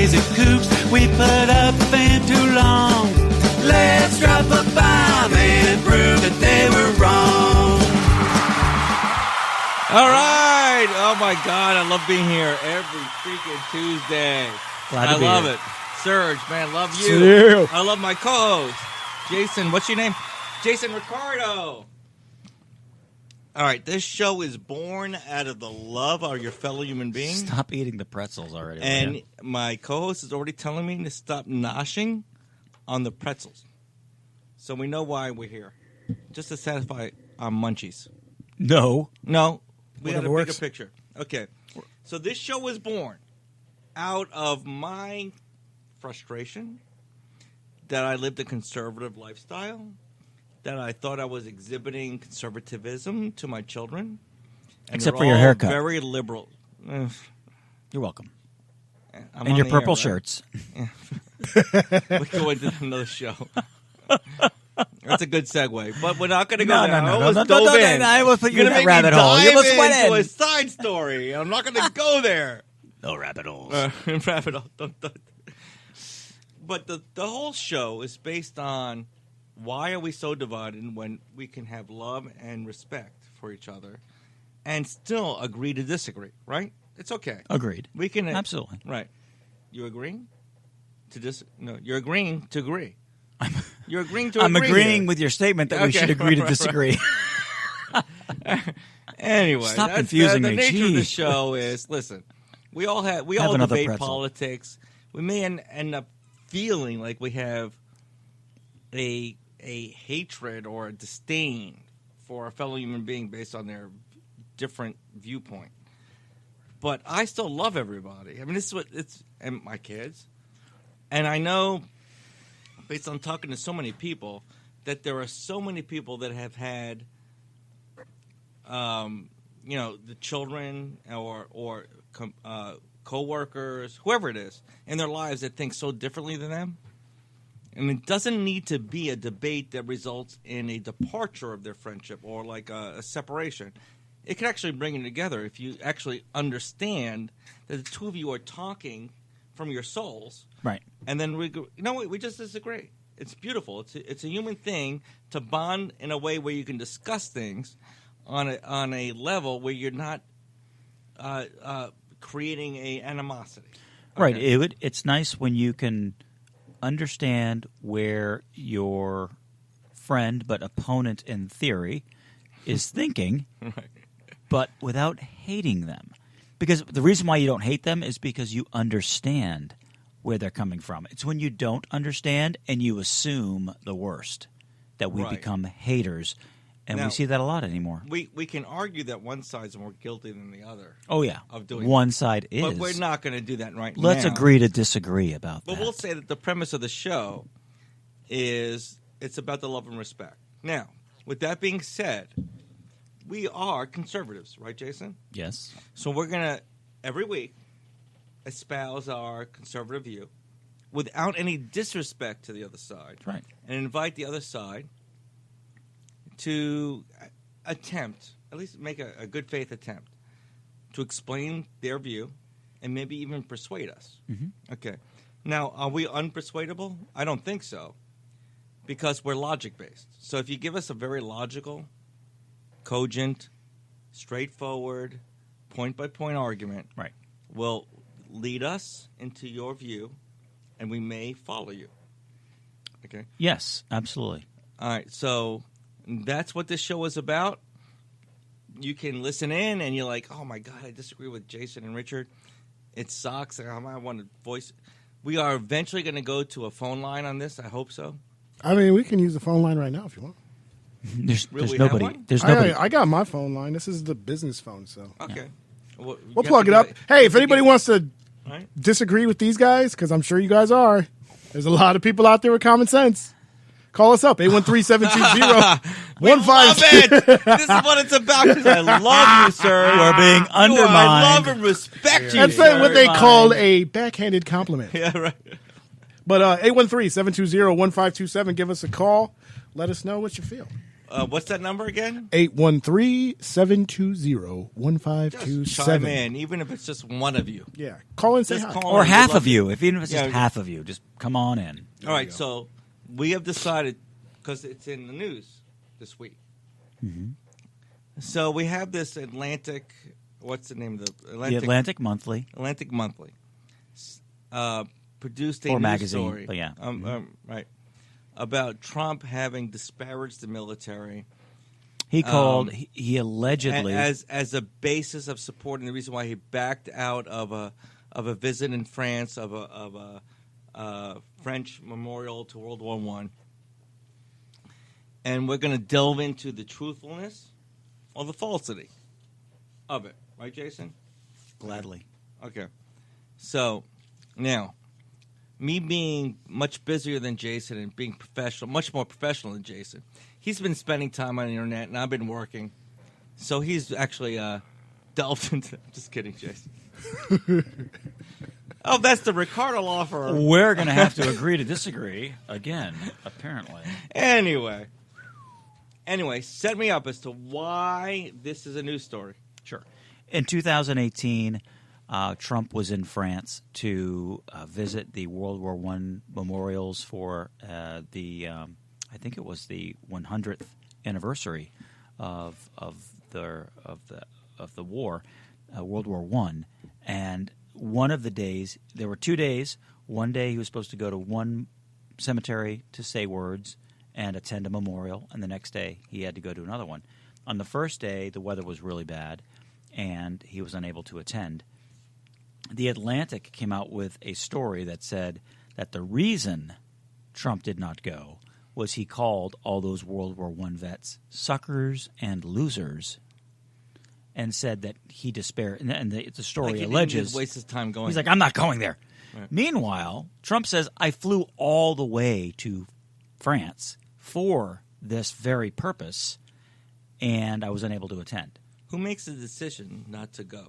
crazy kooks we put up in too long. Let's drop a bomb and prove that they were wrong. All right. Oh, my God. I love being here every freaking Tuesday. Glad to be love here. it. Serge, man, love you. Serge. I love my co-host, Jason. What's your name? Jason Ricardo. All right. This show is born out of the love of your fellow human being. Stop eating the pretzels already. And Leah. my co-host is already telling me to stop noshing on the pretzels. So we know why we're here. Just to satisfy our munchies. No. No. We had a Whatever bigger works. picture. Okay. So this show was born out of my frustration that I lived a conservative lifestyle, that I thought I was exhibiting conservatism to my children. And Except they're for your all haircut. Very liberal. You're welcome. I'm And on your the purple air, right? shirts. We go into another show. That's a good segue, but we're not going to go there. I almost dove in. I will put you You're in gonna that make me rabbit hole. You dive almost went into a in. side story. I'm not going to go there. No rabbit holes. Rabbit hole. Don't. But the whole show is based on why are we so divided when we can have love and respect for each other and still agree to disagree, right? It's okay. Agreed. We can Absolutely. Right. You agreeing to No, you're agreeing to agree. You're agreeing to I'm agree agreeing here. with your statement that we Okay, should agree to right. disagree. Anyway, Stop confusing the me. nature of the Gee. show is, listen, we all Have another debate pretzel. politics. We may end up feeling like we have a hatred or a disdain for a fellow human being based on their different viewpoint. But I still love everybody. I mean, this is what it's, and my kids. And I know, based on talking to so many people, that there are so many people that have had, the children or co-workers, whoever it is, in their lives that think so differently than them. I mean, it doesn't need to be a debate that results in a departure of their friendship or like a separation. It can actually bring them together if you actually understand that the two of you are talking from your souls. Right. And then we go, you know what, we just disagree. It's beautiful. It's a human thing to bond in a way where you can discuss things on a level where you're not creating a animosity. Right. Okay? It's nice when you can understand where your friend but opponent in theory is thinking, Right. but without hating them. Because the reason why you don't hate them is because you understand where they're coming from. It's when you don't understand and you assume the worst that we Right. become haters. And Now- we see that a lot anymore. We can argue that one side's more guilty than the other. Oh, yeah. Of doing One side is. But we're not going to do that right now. Let's agree to disagree about But that. we'll say that the premise of the show is it's about the love and respect. Now, with that being said, we are conservatives, right, Jason? Yes. So we're going to, every week, espouse our conservative view without any disrespect to the other side. Right. And invite the other side to attempt, at least make a good faith attempt, to explain their view and maybe even persuade us. Mm-hmm. Okay. Now, are we unpersuadable? I don't think so, because we're logic-based. So if you give us a very logical, cogent, straightforward, point-by-point argument, Right. will lead us into your view, and we may follow you. Okay? Yes, absolutely. All right, so that's what this show is about. You can listen in, and you're like, oh, my God, I disagree with Jason and Richard. It sucks. I want to voice. We are eventually going to go to a phone line on this. I hope so. I mean, we can use the phone line right now if you want. There's Really have nobody. one? There's nobody. I got my phone line. This is the business phone, so Okay. Well, you we'll have plug to it up. give Hey, if anybody wants to All right. disagree with these guys, because I'm sure you guys are, there's a lot of people out there with common sense. Call us up, 813-720-15. Love it. This is what it's about. 'Cause I love you, sir. You are being undermined. I love and respect you. That's sir. what they call a backhanded compliment. Yeah, right. But 813-720-1527, give us a call. Let us know what you feel. What's that number again? 813-720-1527. Just chime in, even if it's just one of you. Yeah. Call and say Just hi. call Or in. half We'd love of you. Even if it's just Yeah. half of you, just come on in. All right, so we have decided, because it's in the news this week. Mm-hmm. So we have this Atlantic, what's the name of the The Atlantic Monthly. Atlantic Monthly produced a Or news magazine, story, but yeah. right, about Trump having disparaged the military He called. He allegedly. as a basis of supporting the reason why he backed out of a visit in France of a French memorial to World War I. And we're going to delve into the truthfulness or the falsity of it, right, Jason? Gladly. Okay. So now, me being much busier than Jason and being professional, much more professional than Jason, he's been spending time on the internet, and I've been working. So he's actually delved into. Just kidding, Jason. Oh, that's the Ricardo law firm. We're going to have to agree to disagree again, apparently. Anyway, set me up as to why this is a news story. Sure. In 2018, Trump was in France to visit the World War I memorials for I think it was the 100th anniversary of the war, World War I. And one of the days, there were 2 days. One day he was supposed to go to one cemetery to say words and attend a memorial, and the next day he had to go to another one. On the first day, the weather was really bad, and he was unable to attend. The Atlantic came out with a story that said that the reason Trump did not go was he called all those World War I vets suckers and losers, and said that he despaired. And the story Like he alleges didn't waste his time going. he's like, I'm not going there. Right. Meanwhile, Trump says, I flew all the way to France for this very purpose, and I was unable to attend. Who makes the decision not to go?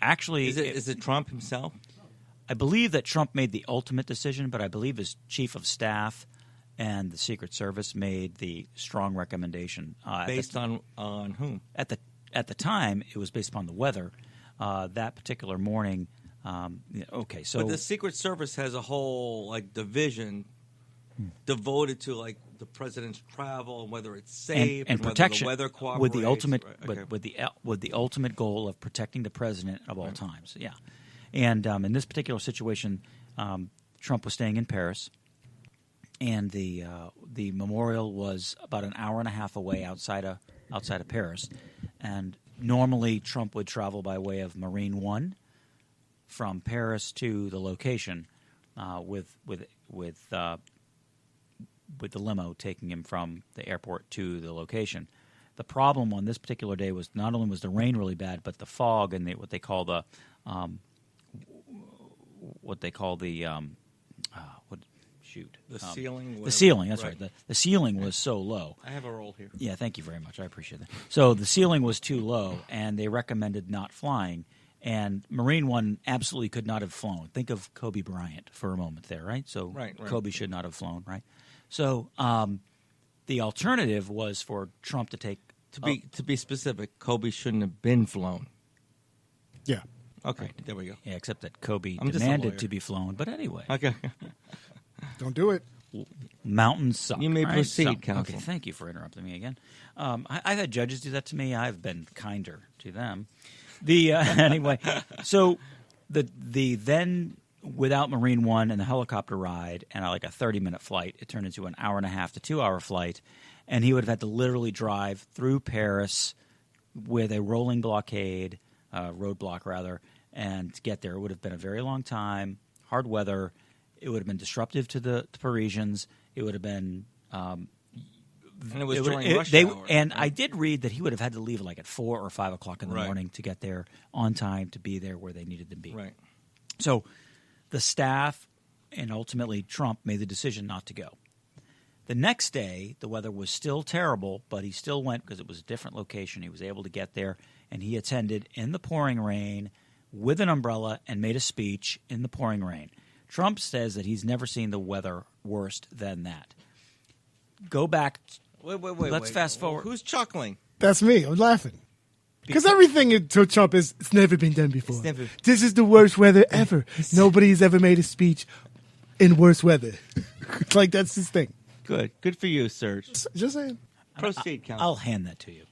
Actually, Is it Trump himself? I believe that Trump made the ultimate decision, but I believe his chief of staff and the Secret Service made the strong recommendation. Based on whom? At the time, it was based upon the weather. That particular morning, okay, so But the Secret Service has a whole division devoted to the president's travel and whether it's safe and whether protection the weather cooperates. with the ultimate Right, okay. with the ultimate goal of protecting the president of all times. Yeah, and in this particular situation, Trump was staying in Paris, and the memorial was about an hour and a half away outside of Paris, and normally Trump would travel by way of Marine One from Paris to the location with the limo taking him from the airport to the location. The problem on this particular day was not only was the rain really bad, but the fog and what they call the ceiling. The ceiling. That's Right. right. The ceiling was so low. I have a roll here. Yeah, thank you very much. I appreciate that. So the ceiling was too low, and they recommended not flying. And Marine One absolutely could not have flown. Think of Kobe Bryant for a moment there, right? So Right. Kobe should not have flown, right? So the alternative was for Trump to take To be specific, Kobe shouldn't have been flown. Yeah. Okay, there we go. yeah, except that Kobe I'm just a demanded lawyer. to be flown. But anyway, Okay. Don't do it. mountains suck. You may right? proceed, counsel. Okay, thank you for interrupting me again. I've had judges do that to me. I've been kinder to them. Anyway, so the then without Marine One and the helicopter ride and a 30-minute flight, it turned into an hour and a half to 2-hour flight, and he would have had to literally drive through Paris with a rolling blockade, roadblock rather, and to get there. It would have been a very long time, hard weather. It would have been disruptive to the Parisians. It would have been. And it was during rush hour. And I did read that he would have had to leave at 4 or 5 o'clock in the Right. morning to get there on time to be there where they needed to be. Right. So the staff and ultimately Trump made the decision not to go. The next day, the weather was still terrible, but he still went because it was a different location. He was able to get there, and he attended in the pouring rain with an umbrella and made a speech in the pouring rain. Trump says that he's never seen the weather worse than that. Go back Wait. Let's fast forward. Who's chuckling? That's me. I'm laughing. Because everything to Trump is, it's never been done before. never- This is the worst weather ever. Nobody's ever made a speech in worse weather. Like, that's his thing. Good for you, Serge. Just saying. Proceed, Counsel. I'll hand that to you.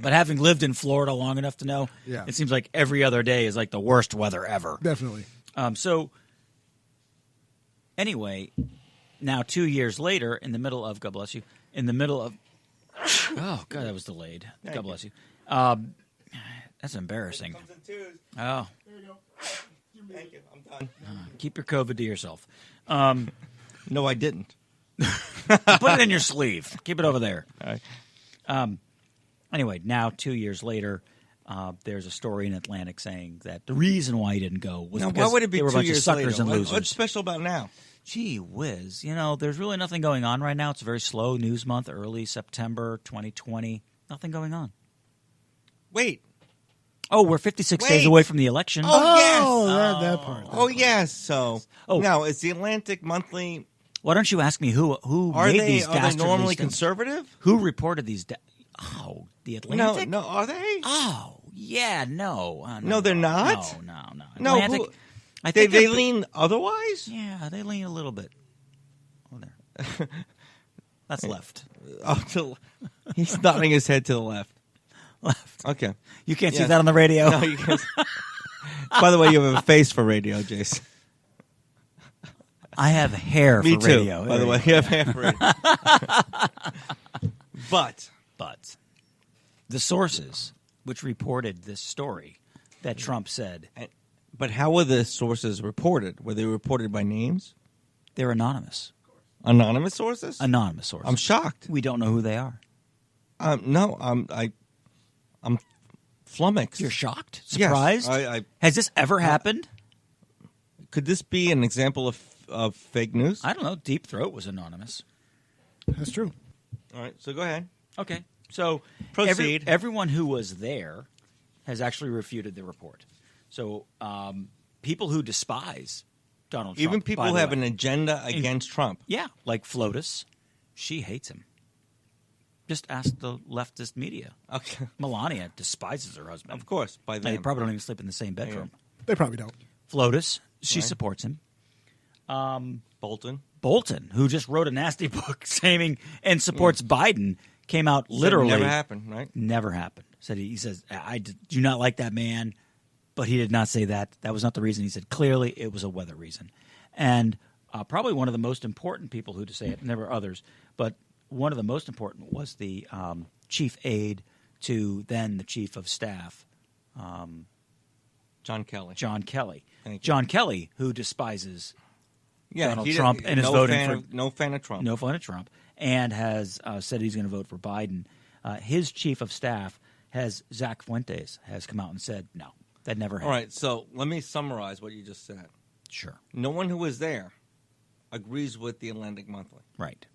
But having lived in Florida long enough to know, Yeah. it seems like every other day is like the worst weather ever. Definitely. So, anyway, now 2 years later, in the middle of, God bless you, in the middle of, oh, God, that was delayed. God bless you. That's embarrassing. Oh, Thank you. I'm done. keep your COVID to yourself. No, I didn't. Put it in your sleeve. Keep it over there. All right. Anyway, now 2 years later, there's a story in Atlantic saying that the reason why he didn't go was Now, because why would it be they were a 2 bunch of years suckers later? and What's losers. special about now? Gee whiz. There's really nothing going on right now. It's a very slow news month, early September 2020. Nothing going on. Wait. Oh, we're 56 days Wait. away from the election. Oh, yes. Oh, that part. Oh, yes. So, Oh. now, is the Atlantic Monthly, Why don't you ask me who are made they these dastardly normally things? conservative? Who reported these? Oh, the Atlantic? No, are they? Oh, yeah, no. No, they're not? No. No, Atlantic, who- I They think they're- lean otherwise? Yeah, they lean a little bit. Oh, there. That's left. Oh, he's nodding his head to the left. Left. Okay. You can't see Yes. that on the radio. No, you guys. By the way, you have a face for radio, Jason. I have hair Me for too. radio. By the way, you have hair for radio. But But the sources which reported this story that Trump said, but how were the sources reported? Were they reported by names? they're anonymous. Anonymous sources? Anonymous sources. I'm shocked. We don't know who they are. No, I'm flummoxed. You're shocked? Yes, Surprised? I Has this ever happened? could this be an example of fake news? I don't know. Deep Throat was anonymous. That's true. All right, so go ahead. Okay. So Proceed. everyone who was there has actually refuted the report. So people who despise Donald Trump. Even people by who the have way, an agenda against Trump. Yeah, like Flotus. She hates him. Just ask the leftist media. Okay, Melania despises her husband. of course, by They them. probably don't even sleep in the same bedroom. They probably don't. Flotus, she Right. supports him. Bolton. Bolton, who just wrote a nasty book saying and supports Biden, came out literally. Never happened, right? Never happened. Said he says, I do not like that man, but he did not say that. That was not the reason. He said clearly it was a weather reason. And probably one of the most important people who to say it, and there were others, but one of the most important was the chief aide to then the chief of staff, John Kelly. John Kelly. Thank you. John Kelly, who despises Yeah, Trump and is voting no fan of Trump. no fun at Trump, and has said he's going to vote for Biden. His chief of staff Zach Fuentes has come out and said no, that never happened. All right, so let me summarize what you just said. Sure, No one who was there agrees with the Atlantic Monthly. right.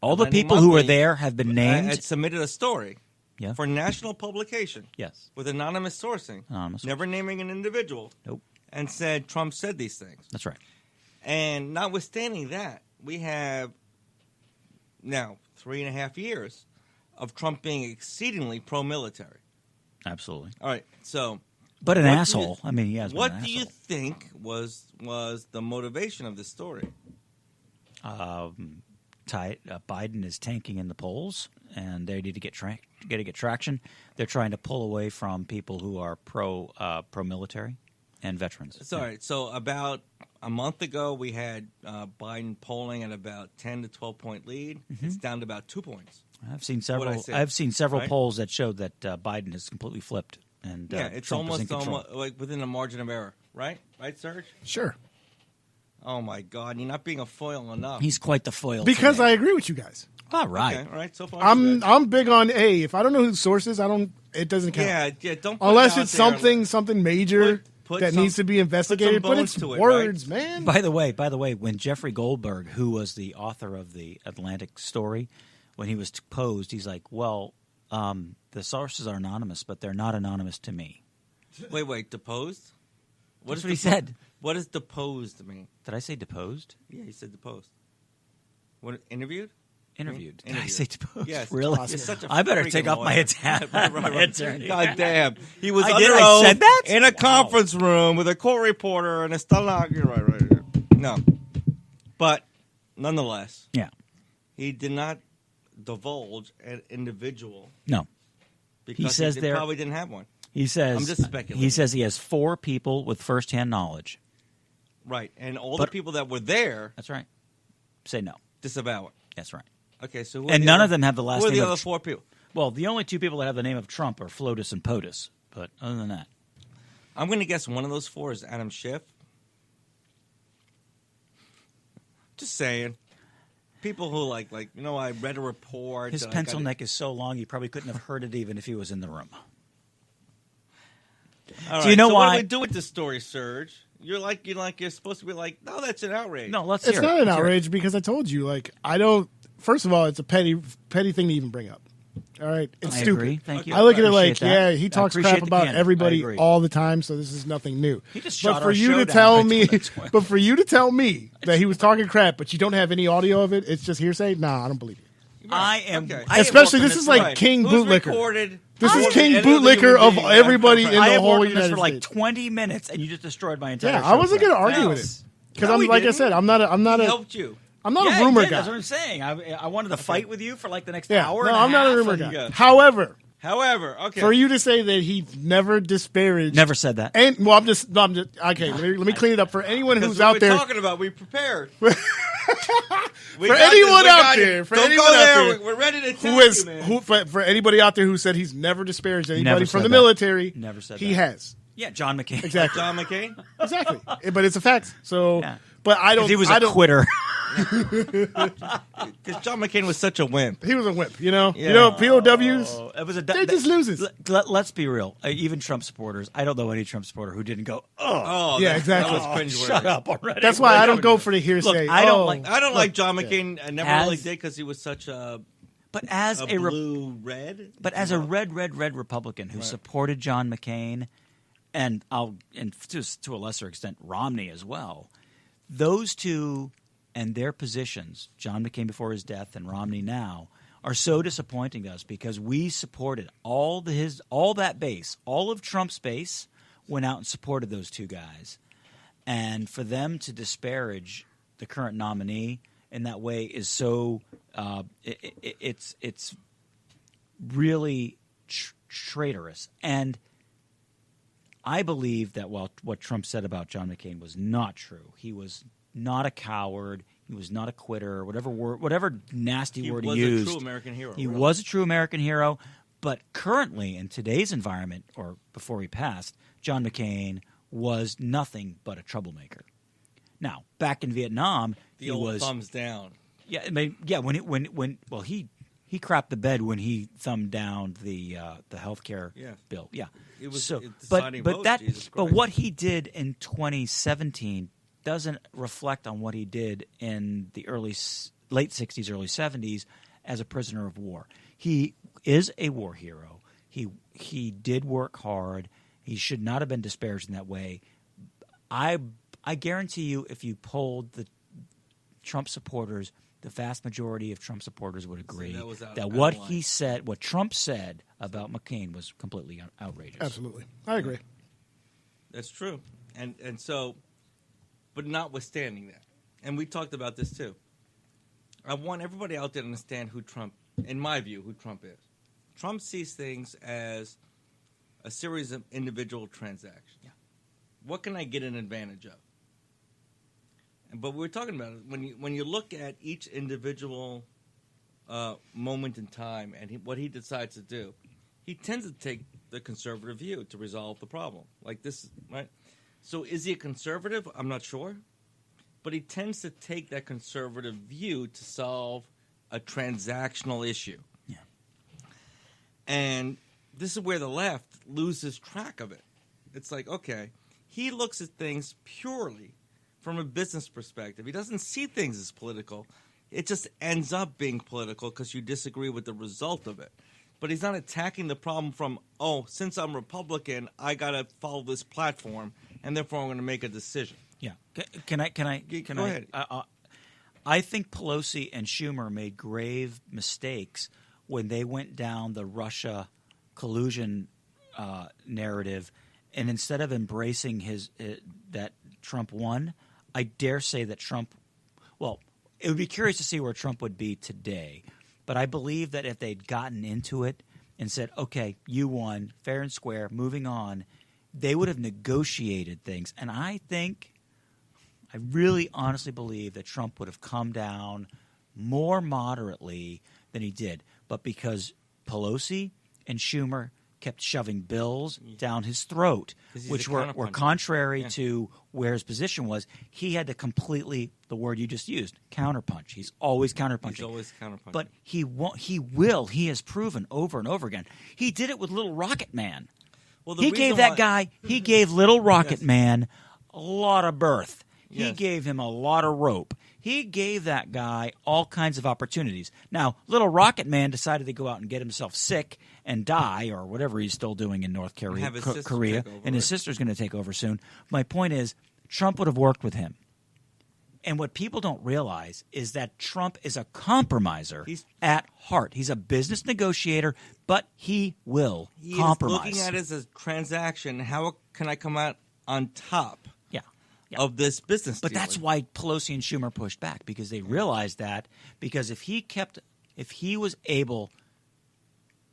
All the Atlantic people who were Monthly there have been named. had submitted a story Yeah. for national publication Yes, with anonymous sourcing, Anonymous never naming an individual, nope, and said Trump said these things. that's right. And notwithstanding that, we have now 3.5 years of Trump being exceedingly pro-military. Absolutely, All right, so but an What do you- asshole. I mean, he has been what an do you asshole. think was the motivation of this story? Biden is tanking in the polls, and they need to get traction. They're trying to pull away from people who are pro military and veterans. It's all right. So about a month ago, we had Biden polling at about 10 to 12 point lead. It's down to about 2 points. I've seen What I several. said, I've seen several right? polls that showed that Biden has completely flipped, and Yeah, it's Trump is in almost control. like within a margin of error, right? Right, Serge? Sure. Oh my God, you're not being a foil enough. He's quite the foil. Because today. I agree with you guys. all right. Okay, all right. So far, so good. I'm big on if I don't know who the source is, it doesn't count. yeah. Don't put Unless it out it's there. something major Put that some- needs to be investigated. But bones it's to it, words, right? man. By the way, when Jeffrey Goldberg, who was the author of the Atlantic story, when he was posed, he's like, "Well, the sources are anonymous, but they're not anonymous to me." Wait, deposed? That's what he said. What does deposed mean? Did I say deposed? Yeah, he said deposed. What, interviewed? interviewed. Did I Interviewed. say deposed? Yes. Really? You're such a I better freaking take off my lawyer. attorney. God damn. He was I under did? I oath said that? in a Wow. conference room with a court reporter and a stenographer. Right. No. But nonetheless, Yeah. he did not divulge an individual No. because says he there- probably didn't have one. He says. I'm just speculating. He says he has 4 people with firsthand knowledge. Right. And all But- the people that were there That's right. Say no. disavow it. That's right. Okay, so who are And the none other- of them have the last Who are name the of other 4 people? Well, the only 2 people that have the name of Trump are FLOTUS and POTUS. But other than that, I'm going to guess one of those 4 is Adam Schiff. Just saying. People who like I read a report. his and I pencil got it. neck is so long you probably couldn't have heard it even if he was in the room. All Do you know so why- What do we do with this story, Serge? You're supposed to be like, no, that's an outrage. No, let's It's hear not it. an Let's hear it. outrage because I told you, like, I don't. First of all, it's a petty thing to even bring up. All right, it's I stupid. agree. Thank you. I look at it Appreciate like, that. yeah, he I talks appreciate crap the about candor. I everybody agree. all the time, so this is nothing new. He just but shot for our you show to down tell by me, 20. but for you to tell me that he was talking crap, but you don't have any audio of it, it's just hearsay. Nah, I don't believe you. I am. Okay. I have Especially worked on this is like Right. King Who's Bootlicker. recorded? This is more King than any other Bootlicker human of being everybody ever. in I the have whole worked on this United for like States. 20 minutes, and you just destroyed my entire. Yeah, show I wasn't for going to that. argue with Thanks. it because No, I'm he like I didn't. said, I'm not He a helped you. I'm not Yeah, a he rumor did. guy. That's what I'm saying. I wanted to fight with you for like the next Yeah, hour. no, and I'm not a half, rumor and- guy. Yeah. However, Okay. for you to say that he never disparaged, Never said that. and well, I'm just okay. Let me clean it up for anyone Because who's what out we're there. talking about, we prepared. For anyone out there, for anyone out there we're ready to tell who is you, man. for anybody out there who said he's never disparaged anybody Never from said the that. military, Never said he that. has Yeah, John McCain. exactly, John McCain? exactly. But it's a fact. So, Yeah. but I don't. He was I a don't, quitter. Because John McCain was such a wimp. He was a whip. You know. Yeah. You know. POWs. Oh, it was a. They're just losers. Let's be real. Even Trump supporters. I don't know any Trump supporter who didn't go. Oh, Oh, Yeah, that, exactly. That was cringeworthy. shut up already. That's why I don't go for the hearsay. Look, I don't Oh, like- I don't like John McCain. I never As- really did because he was such a But as a, blue-red. but as a red Republican who supported John McCain, and to a lesser extent Romney as well, those two and their positions, John McCain before his death and Romney now, are so disappointing to us because we supported all that base, all of Trump's base went out and supported those two guys, and for them to disparage the current nominee in that way is so it's really traitorous. And I believe that while what Trump said about John McCain was not true, he was not a coward, he was not a quitter, whatever nasty He word was he used. a true American hero. He really. was a true American hero, but currently in today's environment, or before he passed, John McCain was nothing but a troublemaker. Now, back in Vietnam, The he old was thumbs down. yeah, I mean, yeah. When he crapped the bed when he thumbed down the healthcare Yeah. bill. Yeah, It was so, a but deciding vote, Jesus but Christ. what he did in 2017 doesn't reflect on what he did in the late 60s, early 70s as a prisoner of war. He is a war hero. He did work hard. He should not have been disparaged in that way. I guarantee you, if you polled the Trump supporters, the vast majority of Trump supporters would agree that was that what out of he line. said, what Trump said about McCain was completely outrageous. Absolutely, I agree. That's true. And so, but notwithstanding that, and we talked about this too, I want everybody out there to understand who Trump, in my view, who Trump is. Trump sees things as a series of individual transactions. Yeah. What can I get an advantage of? But we're talking about it when you look at each individual moment in time and what he decides to do, he tends to take the conservative view to resolve the problem. Like this, right? So is he a conservative? I'm not sure. But he tends to take that conservative view to solve a transactional issue. Yeah. And this is where the left loses track of it. It's like, okay, he looks at things purely from a business perspective. He doesn't see things as political. It just ends up being political because you disagree with the result of it. But he's not attacking the problem from, oh, since I'm Republican, I got to follow this platform, and therefore I'm going to make a decision. Yeah. Can I? Go ahead. I think Pelosi and Schumer made grave mistakes when they went down the Russia collusion narrative, and instead of embracing that Trump won, I dare say that Trump. Well, it would be curious to see where Trump would be today, but I believe that if they'd gotten into it and said, "Okay, you won, fair and square, moving on," they would have negotiated things, and I really honestly believe that Trump would have come down more moderately than he did. But because Pelosi and Schumer kept shoving bills down his throat, 'Cause he's which a were counterpuncher. contrary to where his position was, he had to completely, the word you just used, counterpunch. He's always counterpunching. He's always counterpunching. But he won't. He will. He has proven over and over again. He did it with Little Rocket Man. well, the He reason gave that why- guy. He gave Little Rocket Yes. Man a lot of berth. He Yes. gave him a lot of rope. He gave that guy all kinds of opportunities. Now, Little Rocket Man decided to go out and get himself sick and die, or whatever he's still doing in North Korea, have his sister Korea, take over, and his right? sister's going to take over soon. My point is, Trump would have worked with him. And what people don't realize is that Trump is a compromiser at heart. He's a business negotiator, but he will He compromise. is looking at it as a transaction. How can I come out on top Yeah. of this business But deal? that's why Pelosi and Schumer pushed back, because they realized that if he was able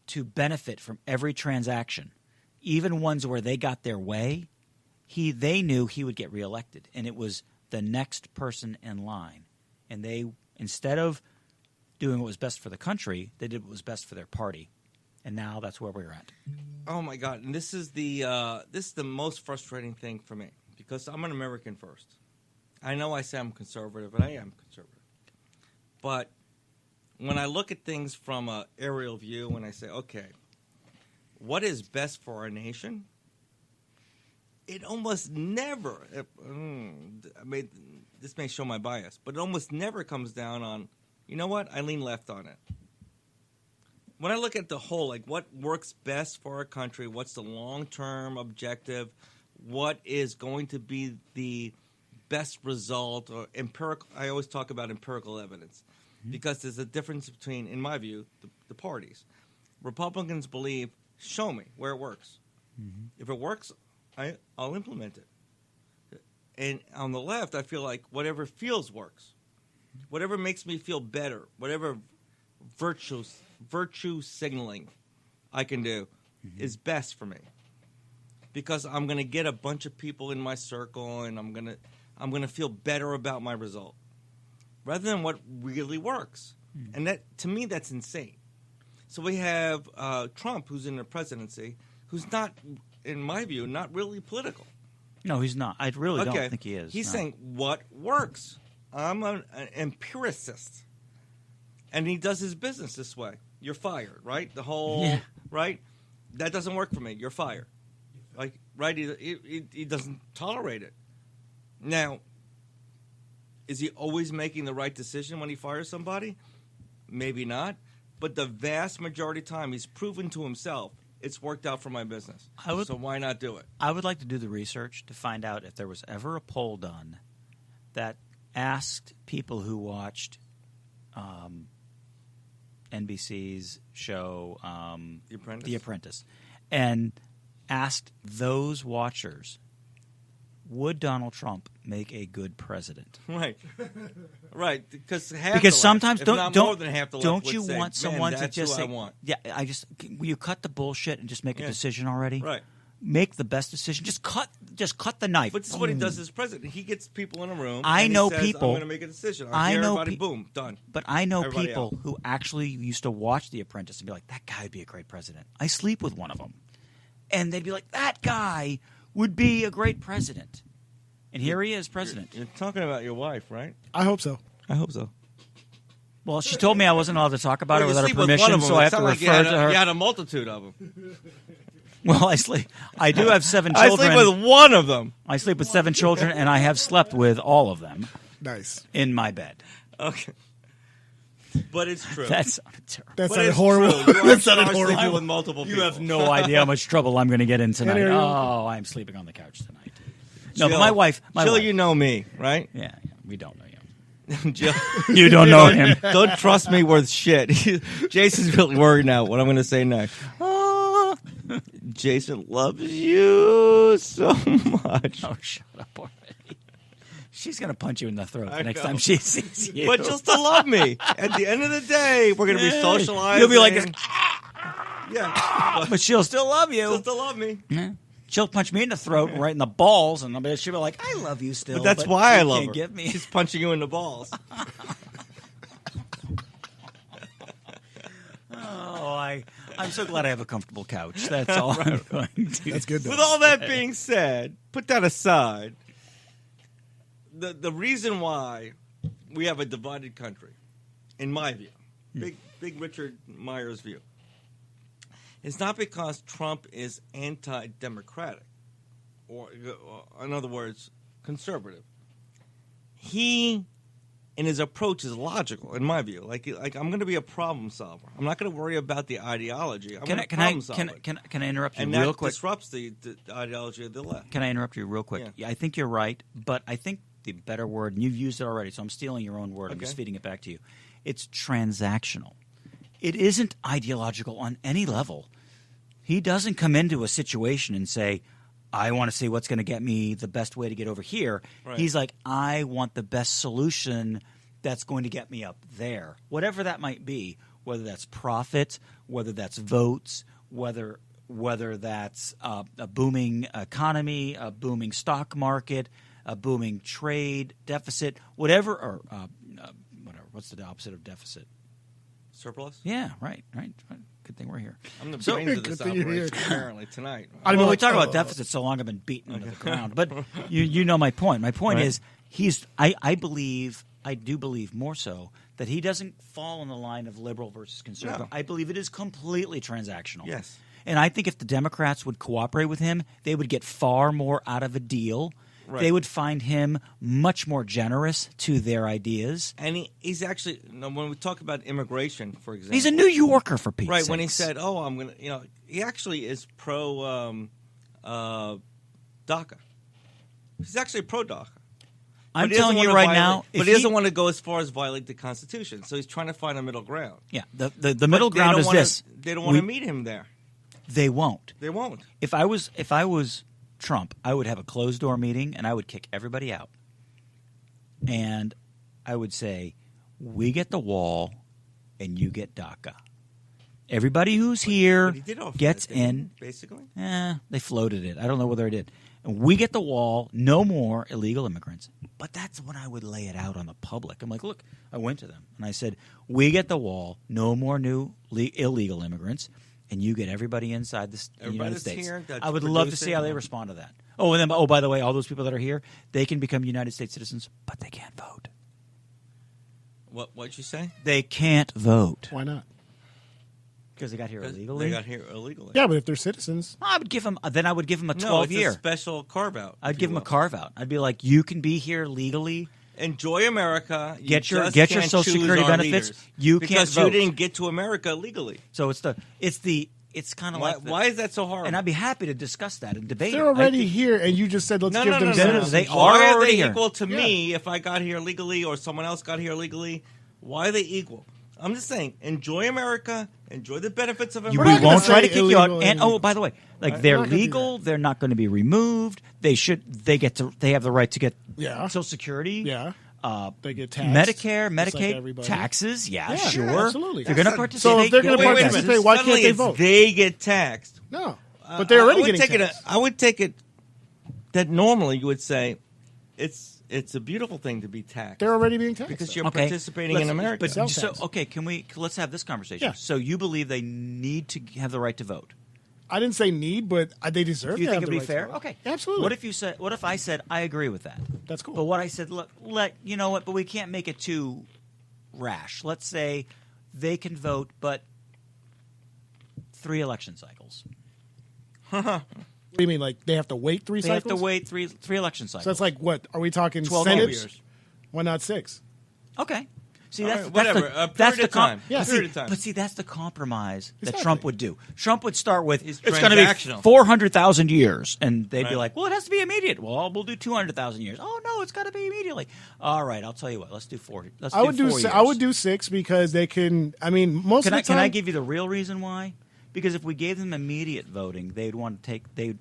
to benefit from every transaction, even ones where they got their way, they knew he would get reelected, and it was the next person in line. And they, instead of doing what was best for the country, they did what was best for their party. And now that's where we're at. Oh my God! And this is the most frustrating thing for me, because I'm an American first. I know I say I'm conservative, and I am conservative. But when I look at things from an aerial view, and I say, okay, what is best for our nation? It almost never. I mean, this may show my bias, but it almost never comes down on. You know what? I lean left on it. When I look at the whole, like what works best for our country, what's the long-term objective, what is going to be the best result, or empirical. I always talk about empirical evidence, because there's a difference between, in my view, the parties. Republicans believe, show me where it works. If it works, I'll implement it. And on the left, I feel like whatever feels works. Whatever makes me feel better, whatever virtue signaling I can do is best for me. Because I'm going to get a bunch of people in my circle, and I'm going to feel better about my result, rather than what really works. And that, to me, that's insane. So we have Trump, who's in the presidency, who's not, in my view, not really political. No, he's not. I really don't think he is. He's no. saying what works. I'm an empiricist, and he does his business this way. You're fired, right? The whole right. That doesn't work for me. You're fired. Like, right? He doesn't tolerate it. Now, is he always making the right decision when he fires somebody? Maybe not. But the vast majority of the time, he's proven to himself it's worked out for my business. So why not do it? I would like to do the research to find out if there was ever a poll done that asked people who watched NBC's show The Apprentice, and asked those watchers, would Donald Trump make a good president? Right. Because Sometimes more than half the left don't would you say, want someone "Man, to that's just who say, I want." "Yeah, will you cut the bullshit and just make a decision already? Right. Make the best decision. Just cut the knife." But this is what he does as president. He gets people in a room. I and know he says, people- I'm going to make a decision. I know everybody. pe- Boom. Done. But I know Everybody people out. who actually used to watch The Apprentice and be like, "That guy would be a great president." I sleep with one of them, and they'd be like, "That guy would be a great president." And here he is, president. You're talking about your wife, right? I hope so. I hope so. Well, she told me I wasn't allowed to talk about her you without her sleep with one permission, of them. so I It have to sounded like refer to her. You had a multitude of them. Well, I do have 7 I children. sleep with one of them. I sleep with 7 children, and I have slept with all of them Nice. in my bed. Okay. But it's true. That sounded terrible. That But sounded it's horrible. true. You That are sounded sleeping horrible. with multiple people. You have no idea how much trouble I'm going to get in tonight. Ariel. Oh, I'm sleeping on the couch tonight. No, but Jill, my wife. Jill, you know me, right? Yeah, we don't know you. Jill, You don't know him. Don't trust me worth shit. Jason's really worried now what I'm going to say next. Jason loves you so much. Oh, shut up already. She's going to punch you in the throat I the next know. time she sees you. But you'll still love me. At the end of the day, we're going to be socializing. You'll be like, yeah. but she'll still love you. She'll still love me. Yeah. She'll punch me in the throat, right in the balls, and she'll be like, "I love you still." But that's why you I love can't her. Give me. She's punching you in the balls. I'm so glad I have a comfortable couch. That's all I'm going to. That's good, though. With all that being said, put that aside. The reason why we have a divided country, in my view, big Richard Myers view, is not because Trump is anti-democratic, or in other words, conservative. He, in his approach, is logical, in my view. Like I'm going to be a problem solver. I'm not going to worry about the ideology. I'm going to problem solve it. Can I interrupt you And real that quick? disrupts the ideology of the left. Can I interrupt you real quick? Yeah. Yeah, I think you're right, but I think the better word, and you've used it already, so I'm stealing your own word. I'm Okay. just feeding it back to you. It's transactional. It isn't ideological on any level. He doesn't come into a situation and say, I want to see what's going to get me the best way to get over here. Right. He's like, I want the best solution that's going to get me up there. Whatever that might be, whether that's profit, whether that's votes, whether that's a booming economy, a booming stock market, a booming trade deficit, whatever, or whatever. What's the opposite of deficit? Surplus? Yeah, right. Good thing we're here. I'm the So- brains of this Good thing you're operation, here. apparently, tonight. I Well, mean, we talk about deficits so long I've been beaten into the ground. But you know my point. My point Right. is I do believe more so that he doesn't fall in the line of liberal versus conservative. No. I believe it is completely transactional. Yes. And I think if the Democrats would cooperate with him, they would get far more out of a deal. Right. They would find him much more generous to their ideas. And he's actually, when we talk about immigration, for example. He's a New Yorker, for Pete's Right, sakes. when he said, oh, I'm going to, he actually is pro DACA. He's actually pro DACA. I'm But he doesn't telling you wanna right violate- now, But if he doesn't want to go as far as violate the Constitution. So he's trying to find a middle ground. Yeah, the middle But they ground don't is wanna- this. They don't want to meet him there. They won't. They won't. If I was Trump, I would have a closed door meeting and I would kick everybody out. And I would say, we get the wall and you get DACA. Everybody who's here But he did offer gets that, didn't he, in. basically. They floated it. I don't know whether it did. And we get the wall, no more illegal immigrants. But that's when I would lay it out on the public. I'm like, look, I went to them and I said, we get the wall, no more new illegal immigrants, and you get everybody inside the Everybody United that's States. here, that's I would love to producing, see how they yeah. respond to that. Oh, and then, by the way, all those people that are here, they can become United States citizens, but they can't vote. What'd you say? They can't vote Why not? because they got here Because illegally. They got here illegally. Yeah, but if they're citizens, I would give them. Then I would give them a No, 12 it's year. a special carve-out. I'd if give you them a will. carve out. I'd be like, you can be here legally. Enjoy America. You Get your just Social can't choose Security our benefits. leaders You because can't vote. you didn't get to America legally. So it's kind of Why, like why is that so hard? And I'd be happy to discuss that and debate. they're it. I already think- here, and you just said let's no, give no, them no, no, no. citizens. They Why are are already they here. equal to me if I got here legally or someone else got here legally? Why are they equal? I'm just saying, enjoy America, enjoy the benefits of We America. We're not gonna won't try say to kick you out. illegal And and- by the way, like Right, they're we're not gonna do legal. They're not going to be removed. They have the right to get Yeah. Social Security. Yeah. They get taxed. Medicare, just like Medicaid, everybody. taxes. Yeah, Yeah, sure. absolutely. They're going to So participate. if they're gonna Go Wait a taxes. participate, why can't Suddenly they it's vote? They get taxed. No, but they're already I would getting take taxed. I would take it that normally you would say it's a beautiful thing to be taxed They're already being taxed. because you're Okay, participating in let's- America. But Sales so tax. okay, let's have this conversation. Yeah. So you believe they need to have the right to vote? I didn't say need, but they deserve. Do you to think have it'd the be right fair? to vote. Okay, absolutely. What if I said I agree with that? That's cool. But what I said, look, you know what? But we can't make it too rash. Let's say they can vote, but 3 election cycles. What do you mean? Like they have to wait 3 They cycles? have to wait three election cycles. So that's like what? Are we talking 12 Senate? years. Why not 6? Okay. See, All that's right, that's whatever. the A that's period the of time. Yeah. Period of time. But see, that's the compromise that Exactly. Trump would do. Trump would start with He's it's going to be transactional. 400,000 years, and they'd be Right. like, "Well, it has to be immediate." Well, we'll do 200,000 years. Oh no, it's got to be immediately. All right, I'll tell you what. Let's do 40. Let's I would do 4 years. I would do 6 because they can. I mean, most Can of I the time. can I give you the real reason why? Because if we gave them immediate voting, they'd want to take they.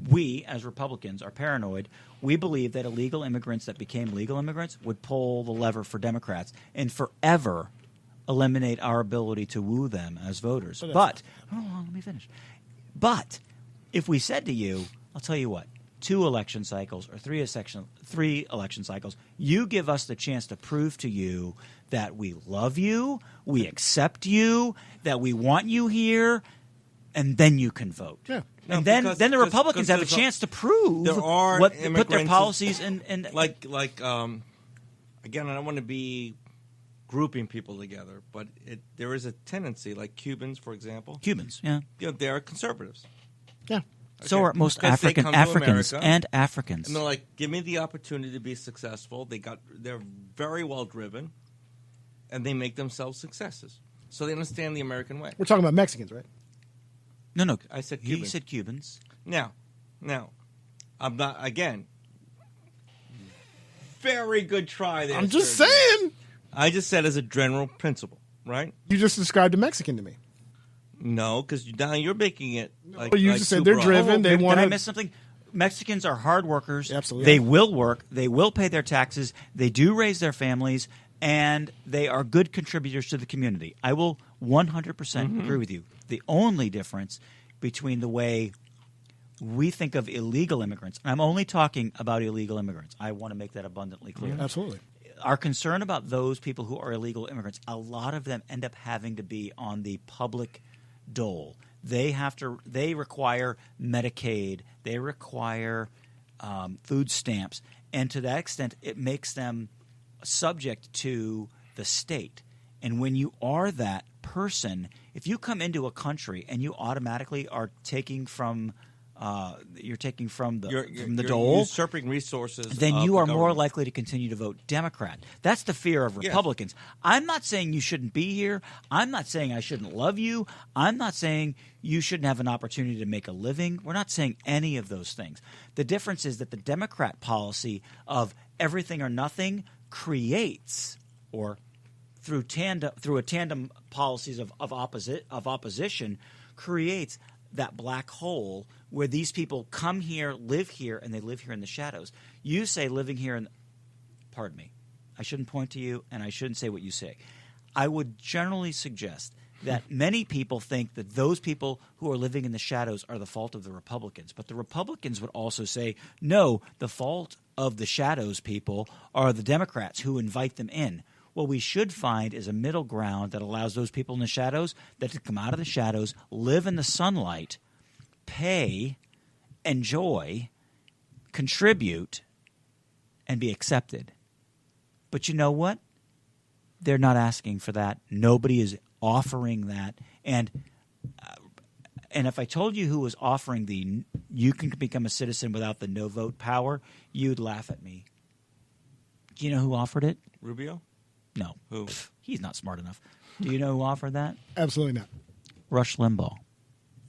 We as Republicans are paranoid. We believe that illegal immigrants that became legal immigrants would pull the lever for Democrats and forever eliminate our ability to woo them as voters. But hold on, let me finish. But if we said to you, I'll tell you what, 2 election cycles or 3 election cycles, you give us the chance to prove to you that we love you, we accept you, that we want you here, and then you can vote. Yeah. No, And then because- the because- Republicans because have a there's a- chance to prove there are what put their immigrants- policies in like again, I don't want to be grouping people together, but there is a tendency, like Cubans, for example. Cubans. Yeah. They're conservatives. Yeah. So Okay. are most Because they come to Africans America, and Africans. And they're like, give me the opportunity to be successful. They're very well driven, and they make themselves successes. So they understand the American way. We're talking about Mexicans, right? No, I said he Cubans. said Cubans. Now, I'm not, again, very good try there. I'm just sir. saying. I just said as a general principle, right? You just described a Mexican to me. No, because now you're making it like. you like just said too they're broad. driven. They Did want I to. miss something? Mexicans are hard workers. Absolutely. They will work. They will pay their taxes. They do raise their families, and they are good contributors to the community. I will 100% agree with you. The only difference between the way we think of illegal immigrants, and I'm only talking about illegal immigrants. I want to make that abundantly clear. Absolutely. Our concern about those people who are illegal immigrants, a lot of them end up having to be on the public dole. They require Medicaid. They require food stamps, and to that extent, it makes them subject to the state. And when you are that person, if you come into a country and you automatically are taking from you're taking from the You're dole, usurping resources. then of you the are more government. likely to continue to vote Democrat. That's the fear of Republicans. I'm not saying you shouldn't be here. I'm not saying I shouldn't love you. I'm not saying you shouldn't have an opportunity to make a living. We're not saying any of those things. The difference is that the Democrat policy of everything or nothing creates, or through a tandem policies of opposition, creates that black hole where these people come here, live here, and they live here in the shadows. You say living here in – pardon me. I shouldn't point to you, and I shouldn't say what you say. I would generally suggest that many people think that those people who are living in the shadows are the fault of the Republicans. But the Republicans would also say, no, the fault of the shadows people are the Democrats who invite them in. What we should find is a middle ground that allows those people in the shadows that to come out of the shadows, live in the sunlight, pay, enjoy, contribute, and be accepted. But you know what? They're not asking for that. Nobody is offering that. And if I told you who was offering you can become a citizen without the no vote power, you'd laugh at me. Do you know who offered it? Rubio? No. Who? He's not smart enough. Do you know who offered that? Absolutely not. Rush Limbaugh.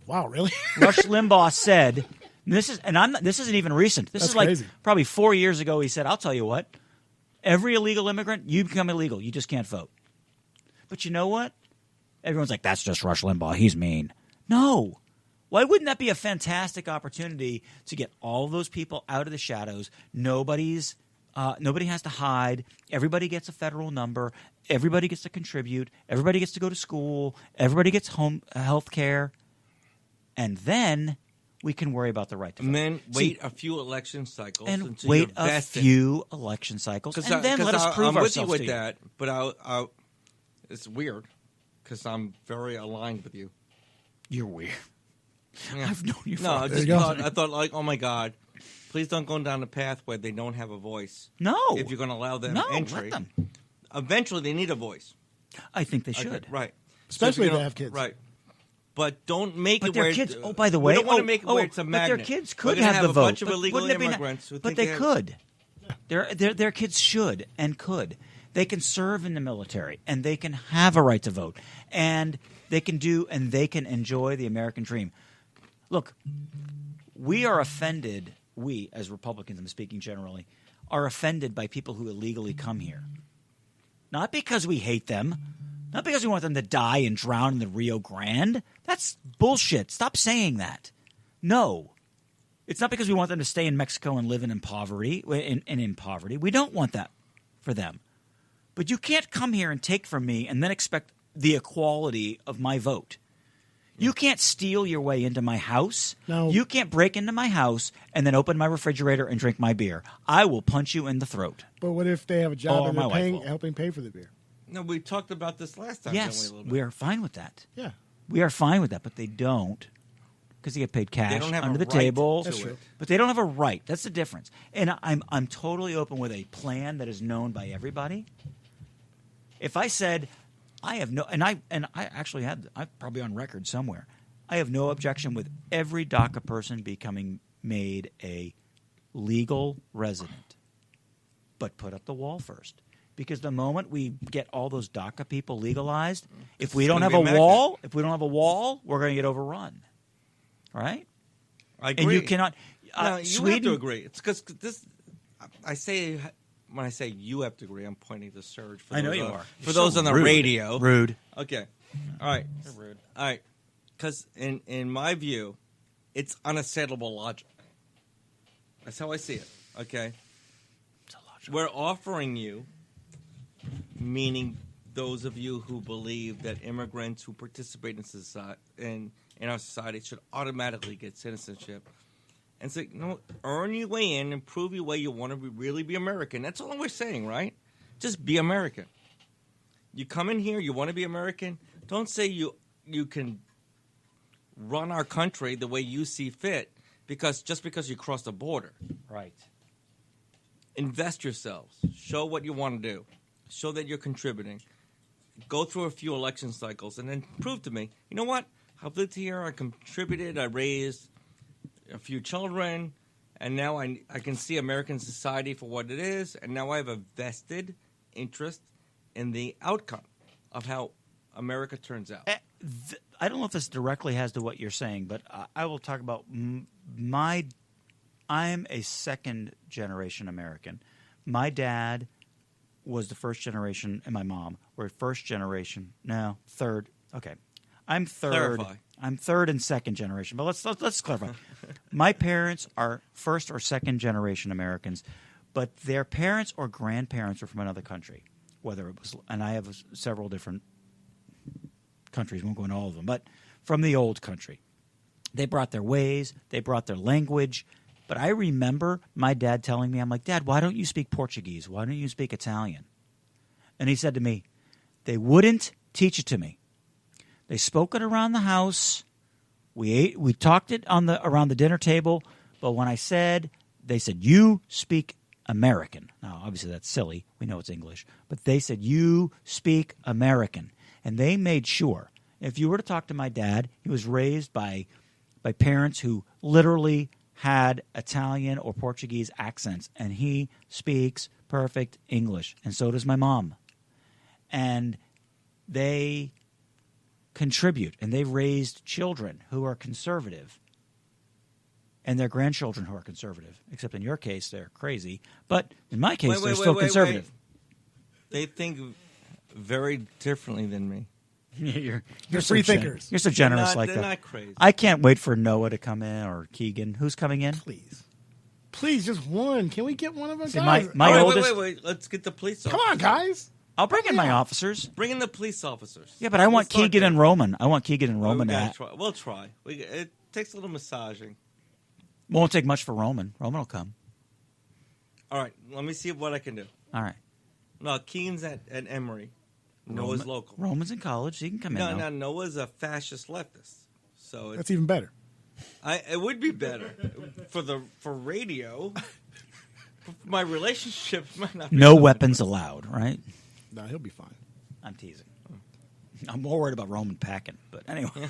Wow, really? Rush Limbaugh said, this isn't even recent. This That's is like crazy. probably 4 years ago. He said, I'll tell you what, every illegal immigrant, you become illegal. You just can't vote. But you know what? Everyone's like, that's just Rush Limbaugh. He's mean. No. Why wouldn't that be a fantastic opportunity to get all those people out of the shadows? Nobody has to hide. Everybody gets a federal number. Everybody gets to contribute. Everybody gets to go to school. Everybody gets home health care. And then we can worry about the right to vote. And then wait a few election cycles. And until wait you're a vested. few election cycles. And then let us prove I'm with ourselves you with to you. that, but it's weird because I'm very aligned with you. You're weird. Yeah. I've known you for No, I There just you go. thought like, oh my God, please don't go down the path where they don't have a voice. No. If you're going to allow them No, entry, let them. eventually they need a voice. I think they Okay, should. right? Especially if if you're they have kids. Right. But don't make But it their where kids. Oh, by the way, we don't want to make it where it's a but magnet. their kids We're could gonna have the a vote. bunch of But illegal wouldn't it be immigrants who but think they have- could. Their kids should and could. They can serve in the military, and they can have a right to vote, and they can enjoy the American dream. Look, we are offended. We, as Republicans, I'm speaking generally, are offended by people who illegally come here. Not because we hate them, not because we want them to die and drown in the Rio Grande. That's bullshit. Stop saying that. No. It's not because we want them to stay in Mexico and live in poverty. We don't want that for them. But you can't come here and take from me and then expect the equality of my vote. You can't steal your way into my house. No. You can't break into my house and then open my refrigerator and drink my beer. I will punch you in the throat. But what if they have a job Or and my they're wife will. helping pay for the beer? No, we talked about this last time. Yes, didn't we, a little we bit? are fine with that. Yeah. We are fine with that, but they don't because they get paid cash They don't have under a the right table. to That's true. it. But they don't have a right. That's the difference. And I'm totally open with a plan that is known by everybody. If I said I have no, and I actually had, I'm probably on record somewhere. I have no objection with every DACA person becoming made a legal resident, but put up the wall first. Because the moment we get all those DACA people legalized, if we don't gonna have be a America. wall, we're going to get overrun. Right? I agree. And you cannot. No, you Sweden, have to agree. It's because this. I say when I say you have to agree, I'm pointing to Serge. For I know those you on- are. For You're those so on the rude. radio. Rude. Okay. All right. Rude. All right. Because in my view, it's unassailable logic. That's how I see it. Okay. We're offering you, meaning those of you who believe that immigrants who participate in society in our society should automatically get citizenship, and say, earn your way in and prove your way you want to really be American. That's all we're saying, right? Just be American. You come in here, you want to be American. Don't say you can run our country the way you see fit because you crossed the border. Right. Invest yourselves. Show what you want to do. Show that you're contributing. Go through a few election cycles and then prove to me, you know what? I've lived here, I contributed, I raised a few children, and now I can see American society for what it is, and now I have a vested interest in the outcome of how America turns out. I don't know if this directly has to what you're saying, but I will talk about I'm a second-generation American. My dad was the first generation, and my mom were first generation. No, third. Okay, I'm third. Clarify. I'm third and second generation. But let's clarify. My parents are first or second generation Americans, but their parents or grandparents were from another country. Whether it was, and I have several different countries. Won't go into all of them, but from the old country, they brought their ways. They brought their language. But I remember my dad telling me, I'm like, Dad, why don't you speak Portuguese? Why don't you speak Italian? And he said to me, they wouldn't teach it to me. They spoke it around the house. We talked it around the dinner table. But when I said, they said, you speak American. Now, obviously that's silly. We know it's English. But they said, you speak American. And they made sure. If you were to talk to my dad, he was raised by parents who literally had Italian or Portuguese accents, and he speaks perfect English, and so does my mom. And they contribute, and they've raised children who are conservative, and their grandchildren who are conservative, except in your case, they're crazy. But in my case, they're still conservative. They think very differently than me. You're free thinkers. You're so generous like they're that. not crazy. I can't wait for Noah to come in or Keegan. Who's coming in? Please, just one. Can we get one of us? See, guys? my Wait, oldest. wait. Let's get the police Come officers. on, guys. I'll bring in my officers. Bring in the police officers. Yeah, but I want Let's start Keegan there. and Roman. I want Keegan and Roman We gotta to. try. We'll try. It takes a little massaging. Won't take much for Roman. Roman will come. All right, let me see what I can do. All right. No, Keen's at Emory. Noah's local. Roman's in college. So he can come in. No, Noah's a fascist leftist. So That's even better. it would be better for radio. For my relationships might not be No so much weapons better. allowed, right? No, he'll be fine. I'm teasing. I'm more worried about Roman packing, but anyway.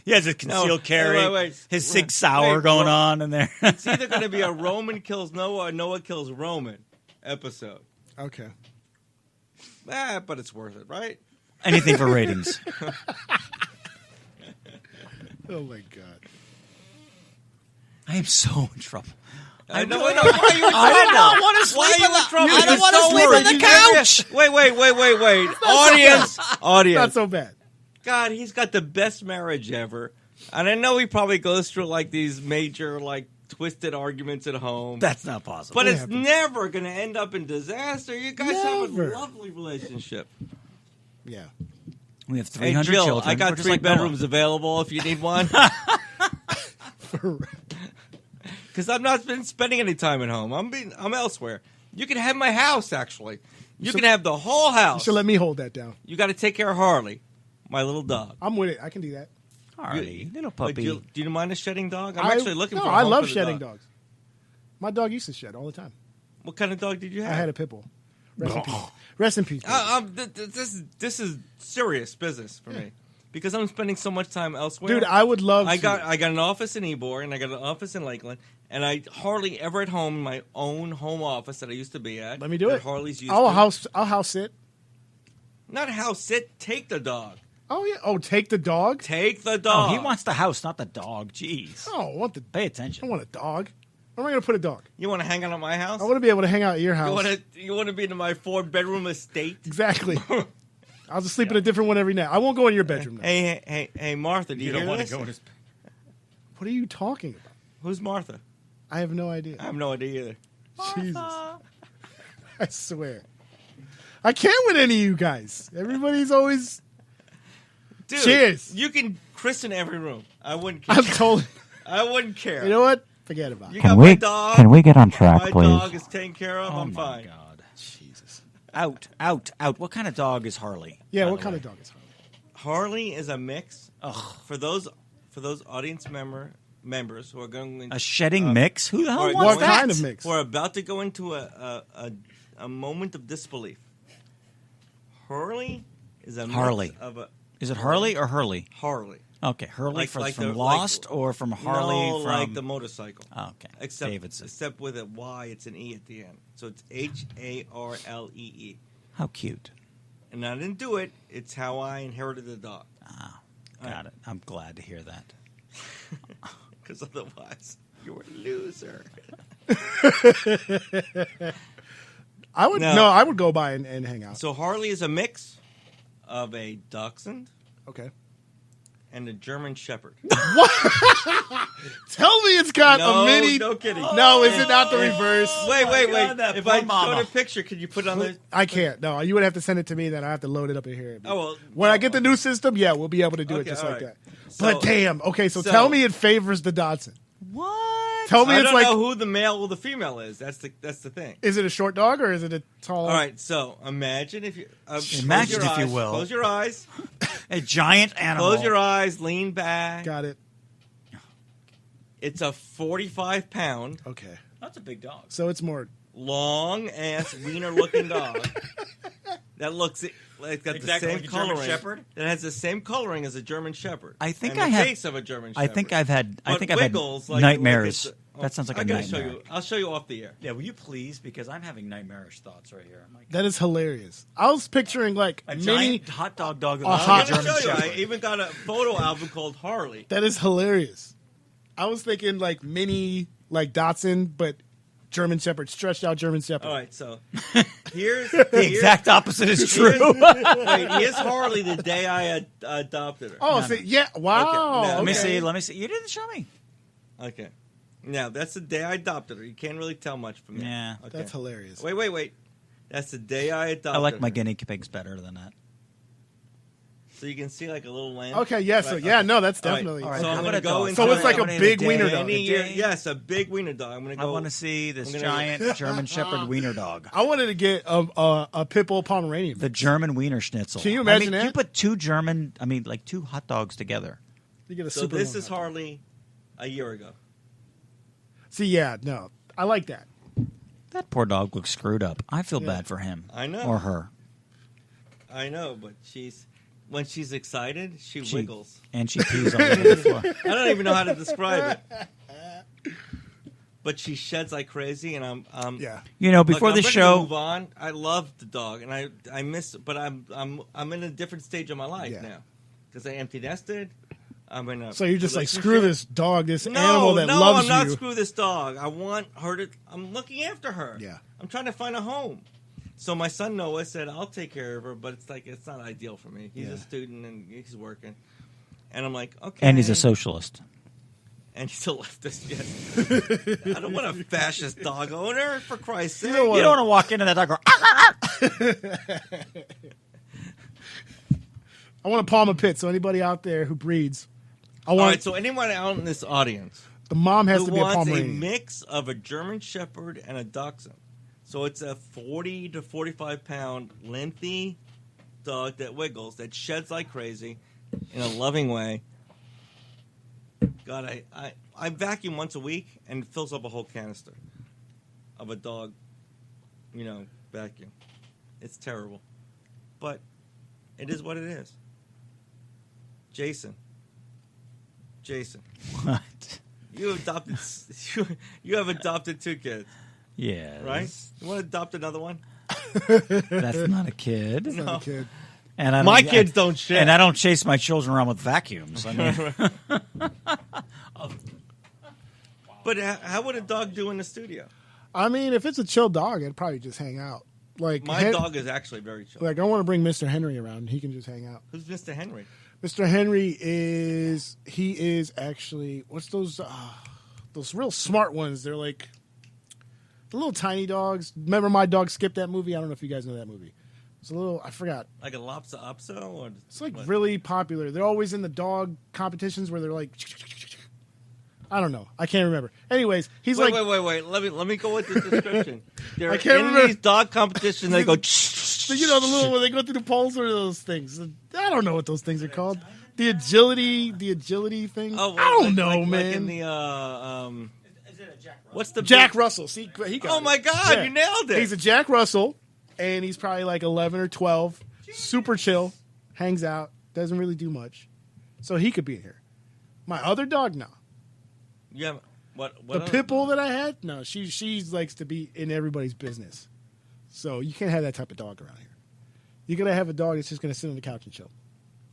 He has a concealed carry. Wait. His Sig Sauer Wait, going on in there. It's either going to be a Roman kills Noah or Noah kills Roman episode. Okay. But it's worth it, right? Anything for ratings. Oh my god. I am so in trouble. I know. Why are you in trouble? I did not want to sleep Why are you on the- in trouble? I don't You're want to so sleep on worried. the You couch. Wait. Audience. Not so bad. God, he's got the best marriage ever. And I know he probably goes through like these major, like, twisted arguments at home. That's not possible. But It it's happens. never going to end up in disaster. You guys Never. have a lovely relationship. Yeah. we have Hey, 300 Jill, children. I We're got just 3 like Noah. bedrooms available if you need one. Because I've not been spending any time at home. I'm elsewhere. You can have my house, actually. You can have the whole You house. should let me hold that down. You got to take care of Harley, my little dog. I'm with it. I can do that. Harley, little Wait, puppy. do you mind a shedding dog? I'm actually looking for a I home love for the shedding dog. dogs. My dog used to shed all the time. What kind of dog did you have? I had a pit bull. Rest in peace. Rest in peace. baby. This is serious business for me because I'm spending so much time elsewhere. Dude, I would love I to. got an office in Ybor and I got an office in Lakeland, and I hardly ever at home in my own home office that I used to be at. Let me do that it. Harley's used I'll to. house sit. Not house sit. Take the dog. Oh yeah. Oh, take the dog. Take the Oh, dog. he wants the house, not the dog. Jeez. Oh, I want the. Pay I attention. want a dog. Where am I going to put a dog? You want to hang out at my house? I want to be able to hang out at your house. You want to be in my 4-bedroom estate? Exactly. I'll just sleep in a different one every night. I won't go in your bedroom now. Hey, Martha, do you, hear this? in his. What are you talking about? Who's Martha? I have no idea. I have no idea either. Jesus. I swear. I can't with any of you guys. Everybody's always. Dude, Cheers. You can christen every room. I wouldn't care. I'm told. I wouldn't care. You know what? Forget about You it. got my dog. Can we get on track, My please? dog is taken care of. Oh I'm my fine. God. Jesus. Out. What kind of dog is Harley? Yeah, by what the kind way? of dog is Harley? Harley is a mix. Ugh. For those audience members who are going A shedding mix? Who the hell Alright, wants What that? kind of mix? who are about to go into a moment of disbelief. Harley is a Harley. mix of a Is it Harley or Hurley? Harley. Okay, Hurley from the- Lost or from Harley no, from like the motorcycle. Oh, okay. Except Davidson. with a Y, it's an E at the end. So it's Harlee. How cute. And I didn't do it. It's how I inherited the dog. Got it. I'm glad to hear that. Because otherwise, you're a loser. I would No. no. I would go by and hang out. So Harley is a mix of a Dachshund Okay. and a German Shepherd. Tell me it's got No, a mini. no kidding. No, is it not the reverse? Wait. God, that If poor I show mama. the picture, can you put it on the... I can't. No, you would have to send it to me. Then I have to load it up in here. Oh, well, when I get the new system, yeah, we'll be able to do it Okay, just all like right. that. So- But damn. Okay, so so- tell me it favors the Dodson. What? Tell me I it's don't like. know who the male or the female is. That's the thing. Is it a short dog or is it a tall? All right, so imagine if you... close Imagine your if you eyes, will. Close your eyes. A giant animal. Close your eyes. Lean back. Got it. It's a 45-pound, Okay. That's a big dog. So it's more. long-ass, wiener-looking dog that looks like got Exactly the like same a German coloring. Shepherd? That has the same coloring as a German Shepherd. I think and I the have- face of a German I Shepherd. think I've had. I But think I've had wiggles like nightmares. it's- That sounds like a I'm gonna nightmare. show you. I'll show you off the air. Yeah, will you please? Because I'm having nightmarish thoughts right here. I'm like, That is hilarious. I was picturing like a mini. giant hot dog that A looks I'm like hot- a gonna German show you. Shepherd. I even got a photo album called Harley. That is hilarious. I was thinking like mini, like Dotson, but German Shepherd, stretched out German Shepherd. All right, so here's The exact opposite is true. Here's Harley the day I adopted her. Oh, No, so, no. yeah! Wow. Okay, now, Let me Okay. see. Let me see. You didn't show me. Okay. Now that's the day I adopted her. You can't really tell much from that. Yeah. Okay. That's hilarious. Wait. That's the day I adopted I like my her. guinea pigs better than that. So you can see like a little lamb. Okay, yeah, so Right, yeah, okay. no, that's All right, definitely. all right. So How I'm about going to a go dog? into So it's like a How many big day? wiener How dog. many Any, day? yes, a big wiener dog. I'm going to I go. want to see this I'm gonna- giant German Shepherd wiener dog. I wanted to get a pit bull Pomeranian. The German wiener schnitzel. Can you imagine I mean, that? You put two German, like two hot dogs together. You get a So super this long is hot dog. Harley a year ago. See, yeah, no, I like that. That poor dog looks screwed up. I feel Yeah. bad for him. I know. Or her. I know, but when she's excited, she wiggles. And she pees all over the floor. I don't even know how to describe it. but she sheds like crazy, and I'm Yeah. You know, before Look, the I'm ready to show, move on. I love the dog, and I miss, but I'm in a different stage of my life Yeah. now because I empty nested. I'm in a So you're just like, relationship. screw this dog, this animal that no, loves I'm not you. screw this dog. I want her to. I'm looking after her. Yeah. I'm trying to find a home. So my son Noah said, "I'll take care of her," but it's not ideal for me. He's Yeah. a student and he's working, and I'm like, okay. and he's a socialist. And he's a leftist. Yes. I don't want a fascist dog owner, for Christ's sake. You know what? You don't want to walk into that dog and go, I want a Palmer Pit. So anybody out there who breeds, I All want right, so anyone out in this audience the mom has who to be a wants a Pomeranian. mix of a German Shepherd and a Dachshund. So it's a 40 to 45 pound lengthy dog that wiggles, that sheds like crazy in a loving way. God, I vacuum once a week and it fills up a whole canister of a dog, vacuum. It's terrible. But it is what it is. Jason, what? you have adopted 2 kids. Yeah. Right? You want to adopt another one? That's not a kid. Not a kid. And I don't, My kids don't shit. And I don't chase my children around with vacuums. I mean, But how would a dog do in the studio? I mean, if it's a chill dog, it'd probably just hang out. Like My dog is actually very chill. Like I want to bring Mr. Henry around. He can just hang out. Who's Mr. Henry? Mr. Henry is actually, what's those real smart ones? They're like the little tiny dogs. Remember My Dog Skip, that movie? I don't know if you guys know that movie. It's a little, I forgot. Like a Lhasa Apso? Or It's like what? really popular. They're always in the dog competitions where they're like, I don't know. I can't remember. Anyways, he's Wait. Let me go with the description. They're I can't in remember. these dog competitions. They go. So, the little when they go through the poles or those things. I don't know what those things are called. The agility thing. Oh, I don't know, like man. in the what's the Jack big- Russell. See, he got Oh it. my God, Yeah. you nailed it. He's a Jack Russell, and he's probably like 11 or 12. Super chill, hangs out, doesn't really do much. So he could be in here. My other dog, no. Yeah. What The other- pit bull that I had, no. She likes to be in everybody's business. So you can't have that type of dog around here. You're gonna have a dog that's just gonna sit on the couch and chill.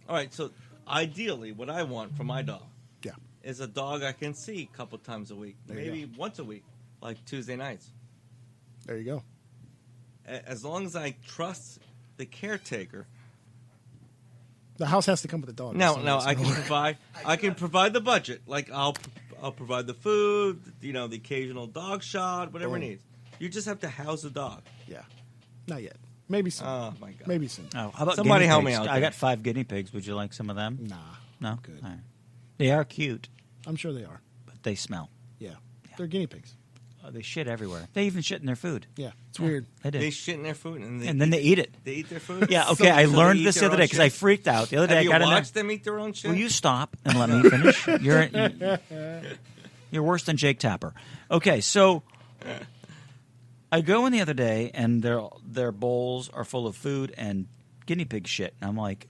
All right. So ideally, what I want for my dog Yeah. is a dog I can see a couple times a week, There you maybe once a week, like Tuesday nights. There you go. As long as I trust the caretaker. The house has to come with a dog. No, That's I gonna can work. provide. I can provide the budget. Like I'll provide the food. The occasional dog shot, whatever it Boom. needs. You just have to house the dog. Yeah. Not yet. Maybe soon. Oh my God. Maybe soon. oh, how about Somebody guinea help me pigs? out I there. got 5 guinea pigs. Would you like some of them? Nah. No? Good. All right. They are cute, I'm sure they are. but they smell. Yeah. They're guinea pigs. They shit everywhere. They even shit in their food. Yeah. It's weird. They do. They shit in their food and then they eat it. They eat their food. Yeah, okay. So I they learned eat this their the other own day because I shit? freaked out. The other day Have I you got in there. watched them eat their own shit? Will you stop and let me finish? You're worse than Jake Tapper. Okay, so I go in the other day and their bowls are full of food and guinea pig shit, and I'm like,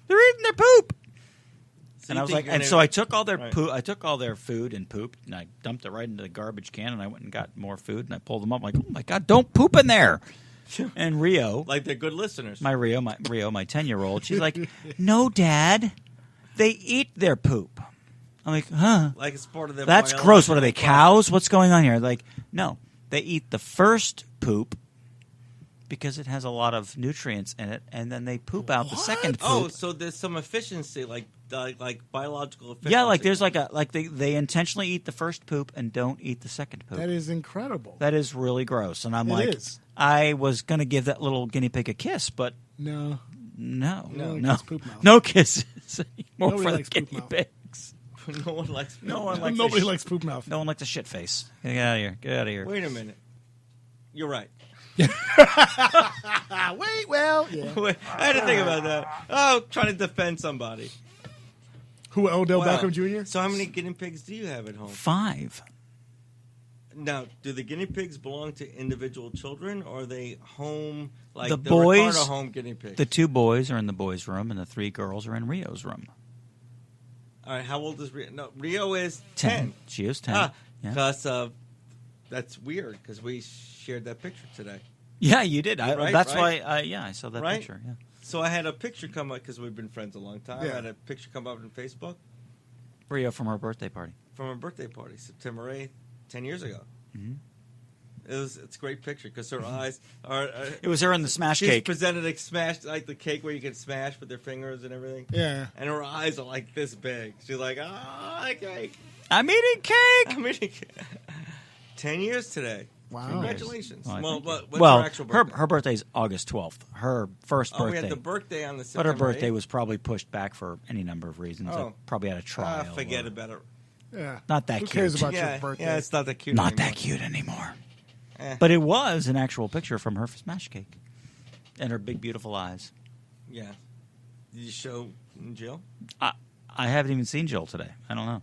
they're eating their poop. So And you I was think like, you're and gonna- so I took all their Right. poop. I took all their food and poop, and I dumped it right into the garbage can, and I went and got more food, and I pulled them up. I'm like, oh my God, don't poop in there. And Rio, Like they're good listeners. my 10-year-old, she's like, no, Dad, they eat their poop. I'm like, huh? Like it's part of their. That's gross. What are they, biological cows? What's going on here? Like, no, they eat the first poop because it has a lot of nutrients in it, and then they poop out the second poop. Oh, so there's some efficiency, like biological efficiency. Yeah, like there's they intentionally eat the first poop and don't eat the second poop. That is incredible. That is really gross. And I'm It like, is. I was gonna give that little guinea pig a kiss, but No. no, No, no, it's poop mouth. no kisses more Nobody for the likes poop guinea mouth. pigs. no one likes. No one likes Nobody a sh- likes poop mouth. No one likes a shit face. Get out of here. Get out of here. Wait a minute. You're right. Wait, well, yeah. Wait, I had to think about that. Oh, trying to defend somebody. Who, Odell Wow. Beckham Jr.? So how many guinea pigs do you have at home? 5. Now, do the guinea pigs belong to individual children, or are they home like The the boys- Ricardo home guinea pigs? The 2 boys are in the boys' room, and the 3 girls are in Rio's room. All right, how old is Rio? No, Rio is 10. She is 10. Yeah. Because that's weird because we shared that picture today. Yeah, you did. Right, that's right. why. I saw that Right? picture. Yeah. So I had a picture come up because we've been friends a long time. Yeah. I had a picture come up on Facebook Rio from her birthday party. from her birthday party, September 8th, 10 years ago. Mhm. It's a great picture because her eyes are. It was her in the smash She's cake. presented a smash, like the cake where you can smash with their fingers and everything. Yeah. And her eyes are like this big. She's like, cake. I'm eating cake. I mean, 10 years today. Wow. Congratulations. Well, Well, thank you. what's Well, her actual birthday? her birthday's August 12th. Her first we birthday. had the birthday on the but September her birthday 8th. was probably pushed back for any number of reasons. Oh. Probably had a trial. Forget or- about it. Yeah. Not that Who cute. cares about Yeah, your birthday? yeah, it's not that cute. Not anymore. that cute anymore. Eh. But it was an actual picture from her smash cake. And her big, beautiful eyes. Yeah. Did you show Jill? I haven't even seen Jill today. I don't know.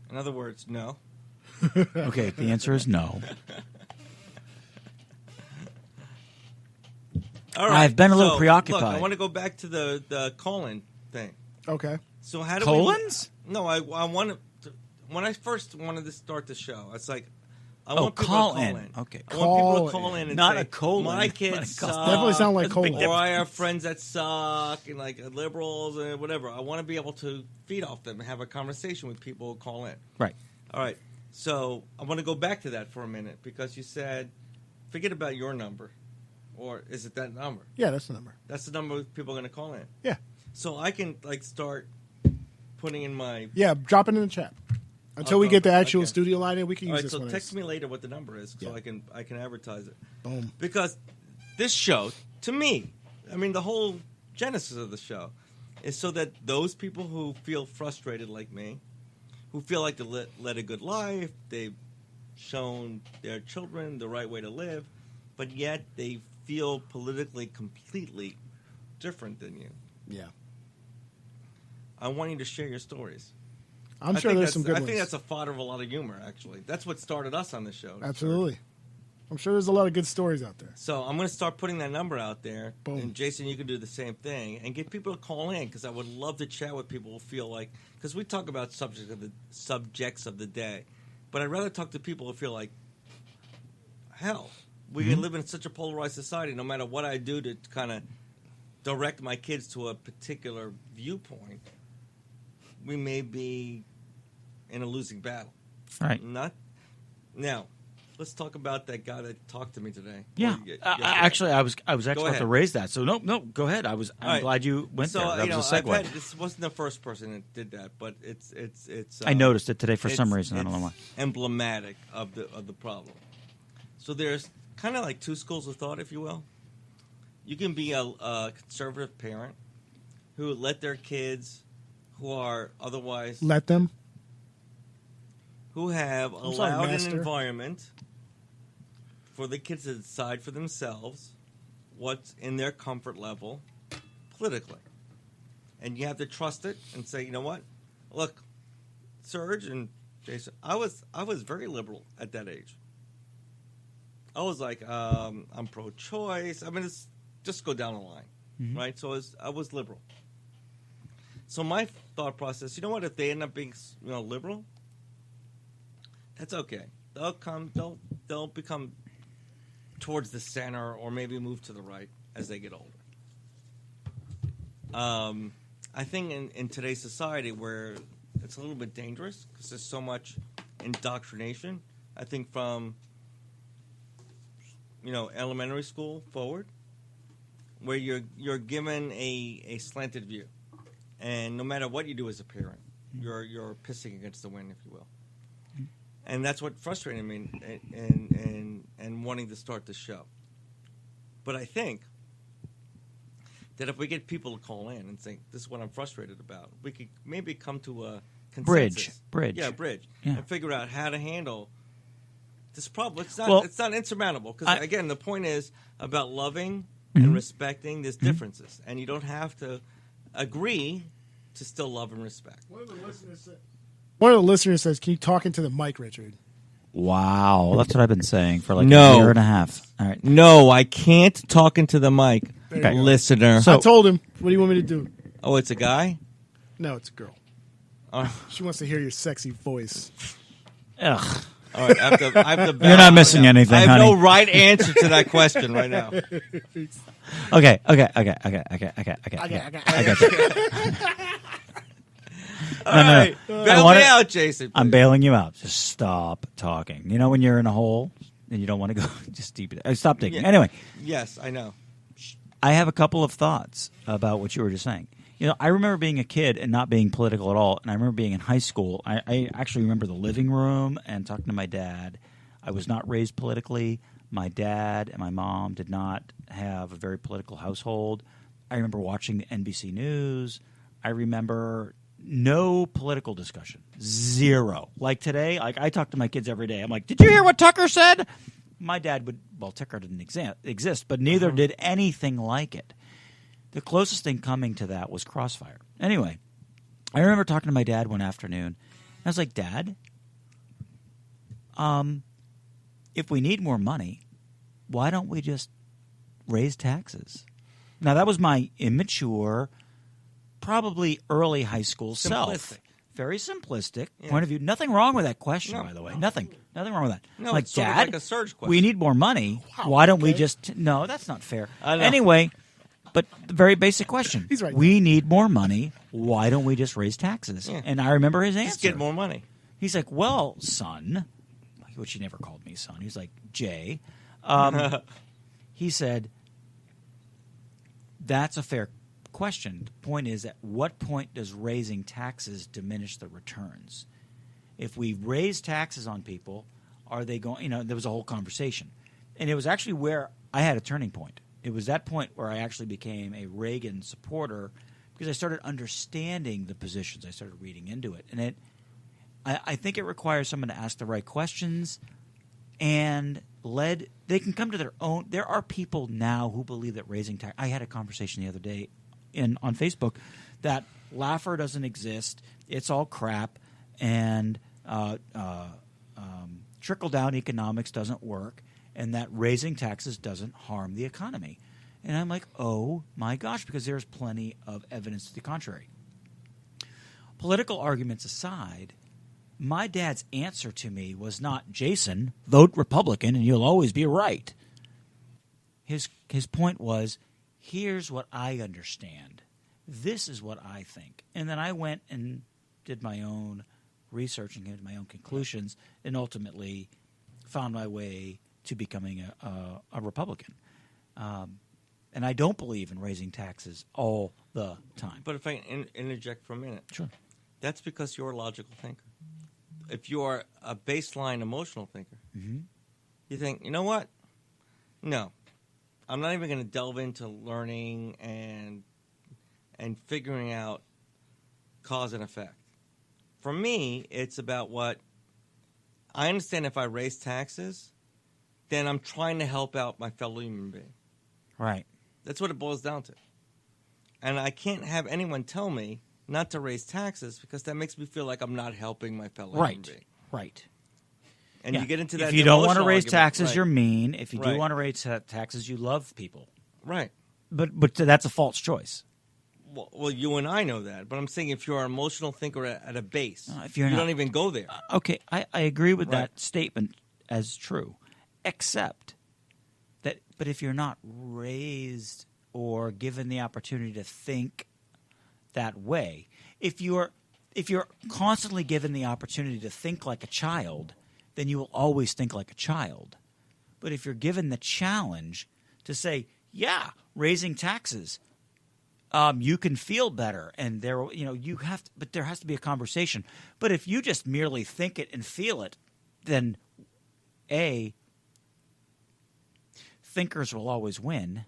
In other words, no. Okay, the answer is no. All right. I've been a little so, preoccupied. Look, I want to go back to the colon thing. Okay. So how do Colons? we? No, I want to. When I first wanted to start the show, it's like I Oh, want people call to call in. in. Okay. I want people Call to call in and Not say, a colon. My But kids it suck. costs- Definitely sound like That's a big colon. Or I have friends that suck and like liberals and whatever. I want to be able to feed off them and have a conversation with people who call in. Right. All right. So I want to go back to that for a minute because you said, forget about your number. Or is it that number? Yeah, that's the number. That's the number people are going to call in. Yeah. So I can like start putting in my. Yeah, drop it in the chat. Until I'll we go- get the actual okay. studio line in, we can All use right. this So one. text me later what the number is so Yeah. I can advertise it. Boom. Because this show, to me, I mean the whole genesis of the show is so that those people who feel frustrated like me, who feel like they led a good life, they've shown their children the right way to live, but yet they feel politically completely different than you. Yeah. I want you to share your stories. I'm I sure think there's some good I ones. think that's a fodder of a lot of humor, actually. That's what started us on the show. Absolutely. I'm sure there's a lot of good stories out there. So I'm going to start putting that number out there. Boom. And Jason, you can do the same thing and get people to call in because I would love to chat with people who feel like because we talk about subjects of the day, but I'd rather talk to people who feel like hell. We live in such a polarized society. No matter what I do to kind of direct my kids to a particular viewpoint, we may be in a losing battle. Right. Not now. Let's talk about that guy that talked to me today. Yeah. Actually, I was actually about ahead. to raise that. So no, go ahead. I'm All right. glad you went So there. That was a segue. this wasn't the first person that did that, but it's. I noticed it today for some it's- reason. I don't know why. it's emblematic of the problem. So there's kind of like two schools of thought, if you will. You can be a conservative parent who let their kids, who are otherwise Let them. who have sorry, allowed an master. environment for the kids to decide for themselves what's in their comfort level politically. And you have to trust it and say, you know what? Look, Serge and Jason, I was very liberal at that age. I was like, I'm pro-choice. I mean, it's just go down the line, right? So I was liberal. So my thought process, you know what? If they end up being, liberal, that's okay. They'll become towards the center or maybe move to the right as they get older. I think in today's society where it's a little bit dangerous because there's so much indoctrination, I think from elementary school forward, where you're given a slanted view, and no matter what you do as a parent, you're pissing against the wind, if you will. And that's what frustrated me and wanting to start the show. But I think that if we get people to call in and say, this is what I'm frustrated about, we could maybe come to a consensus. Bridge. Yeah, bridge. Yeah. And figure out how to handle this problem. It's not insurmountable. Because, again, the point is about loving and respecting. There's differences. And you don't have to agree to still love and respect. One of the listeners says, can you talk into the mic, Richard? Wow, that's what I've been saying for like No. a year and a half. All right. No, I can't talk into the mic, There you go. listener. I told him. What do you want me to do? Oh, it's a guy? No, it's a girl. Oh. She wants to hear your sexy voice. Ugh. All right, I have to You're not missing anything, I have honey. no right answer to that question right now. Okay. I got you. All right, bail me out, Jason. I'm bailing you out. Just stop talking. You know when you're in a hole and you don't want to go, just deep it. Stop digging. Yeah. Anyway, Yes, I know. I have a couple of thoughts about what you were just saying. You know, I remember being a kid and not being political at all, and I remember being in high school. I actually remember the living room and talking to my dad. I was not raised politically. My dad and my mom did not have a very political household. I remember watching the NBC News. I remember no political discussion. Zero. Like today, like I talk to my kids every day. I'm like, did you hear what Tucker said? My dad would, well, Tucker didn't exist, but neither did anything like it. The closest thing coming to that was Crossfire. Anyway, I remember talking to my dad one afternoon. And I was like, Dad, if we need more money, why don't we just raise taxes? Now, that was my immature, probably early high school self. Simplistic. Very simplistic point of view. Nothing wrong with that question, No. by the way. Nothing wrong with that. No, like, it's sort of Dad, like a surge question. we need more money. Why don't we just... No, that's not fair. I know. Anyway, but the very basic question. He's right. We need more money. Why don't we just raise taxes? Yeah. And I remember his answer. Just get more money. He's like, well, son, which he never called me son. He's like, Jay. He said, that's a fair question. The point is, at what point does raising taxes diminish the returns? If we raise taxes on people, are they going, you know, there was a whole conversation. And it was actually where I had a turning point. It was that point where I actually became a Reagan supporter because I started understanding the positions. I started reading into it. And I think it requires someone to ask the right questions and they can come to their own. There are people now who believe that raising tax. I had a conversation the other day on Facebook that Laffer doesn't exist. It's all crap, and trickle-down economics doesn't work, and that raising taxes doesn't harm the economy. And I'm like, oh my gosh, because there's plenty of evidence to the contrary. Political arguments aside, my dad's answer to me was not, Jason, vote Republican and you'll always be right. His point was, here's what I understand. This is what I think. And then I went and did my own research and came to my own conclusions and ultimately found my way to becoming a Republican. And I don't believe in raising taxes all the time. But if I can interject for a minute. Sure. That's because you're a logical thinker. If you're a baseline emotional thinker, you think, you know what? No. I'm not even going to delve into learning and figuring out cause and effect. For me, it's about what I understand. If I raise taxes, then I'm trying to help out my fellow human being. Right. That's what it boils down to. And I can't have anyone tell me not to raise taxes because that makes me feel like I'm not helping my fellow human being. Right. And you get into that. If you don't want to emotional raise argument, taxes, right. you're mean. If you do Right. want to raise taxes, you love people. Right. But that's a false choice. Well, you and I know that. But I'm saying if you're an emotional thinker at a base, if you're you not- don't even go there. Okay, I agree with Right. that statement as true, except that. But if you're not raised or given the opportunity to think that way, if you're constantly given the opportunity to think like a child, then you will always think like a child. But if you're given the challenge to say, yeah, raising taxes, you can feel better, and you have to, but there has to be a conversation. But if you just merely think it and feel it, then thinkers will always win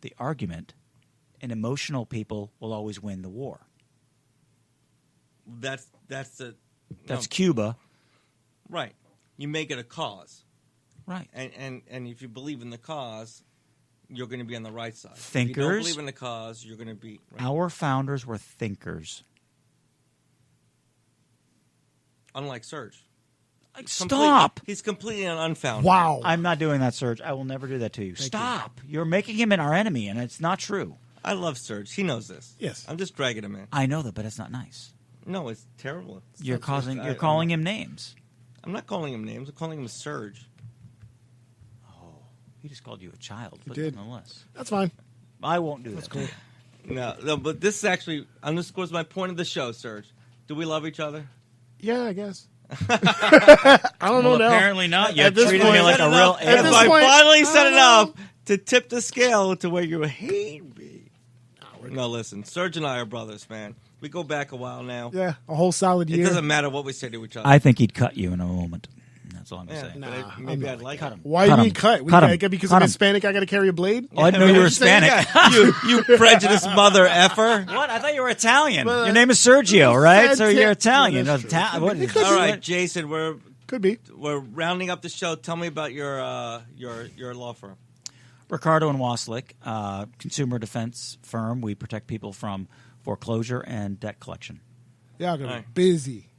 the argument, and emotional people will always win the war. That's That's Cuba, right. You make it a cause, right? and if you believe in the cause, you're going to be on the right side. If you don't Thinkers. believe in the cause, you're going to be. Right. Our founders were thinkers. Unlike Serge. Stop! He's completely unfounded. Wow. I'm not doing that, Serge. I will never do that to you. Stop! You're making him our enemy, and it's not true. I love Serge. He knows this. Yes. I'm just dragging him in. I know that, but it's not nice. No, it's terrible. You're calling him names. I'm not calling him names. I'm calling him Serge. He just called you a child, but did. nonetheless. That's fine. I won't do that. Cool. No, but this actually underscores my point of the show, Serge. Do we love each other? Yeah, I guess. I don't know Well, now. apparently not. You're At this treating point- me like a real At If this I animal. point, finally I said don't enough know. to tip the scale to where you hate me. No, listen. Serge and I are brothers, man. We go back a while now. Yeah, a whole solid It year. doesn't matter what we say to each other. I think he'd cut you in a moment. That's all I'm yeah, saying. but Nah, maybe I'm I'd not. like Cut him. him. Why Cut you him. need cut? Cut him. Because Cut I'm him. Hispanic, I got to carry a blade? Oh, I didn't know you were What saying? Hispanic. you prejudiced mother effer. What? I thought you were Italian. Well, Your name is Sergio, right? So you're Italian. Yeah, that's true. What is- All right, Jason, we're Could be. rounding up the show. Tell me about your law firm. Ricardo and Waslick, consumer defense firm. We protect people from foreclosure and debt collection. Y'all going to Right. be busy.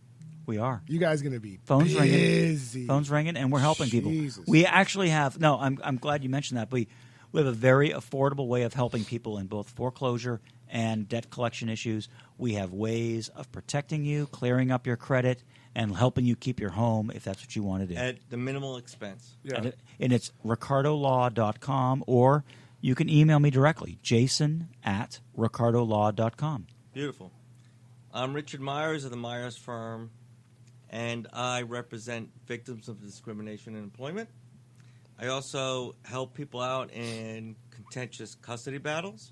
We are. You guys going to be Phones busy. ringing. Phones ringing, and we're helping people. Jesus. We actually have. No, I'm glad you mentioned that. We have a very affordable way of helping people in both foreclosure and debt collection issues. We have ways of protecting you, clearing up your credit, and helping you keep your home if that's what you want to do. At the minimal expense. Yeah. And it's ricardolaw.com, or you can email me directly, jason@ricardolaw.com. Beautiful. I'm Richard Myers of the Myers Firm, and I represent victims of discrimination in employment. I also help people out in contentious custody battles.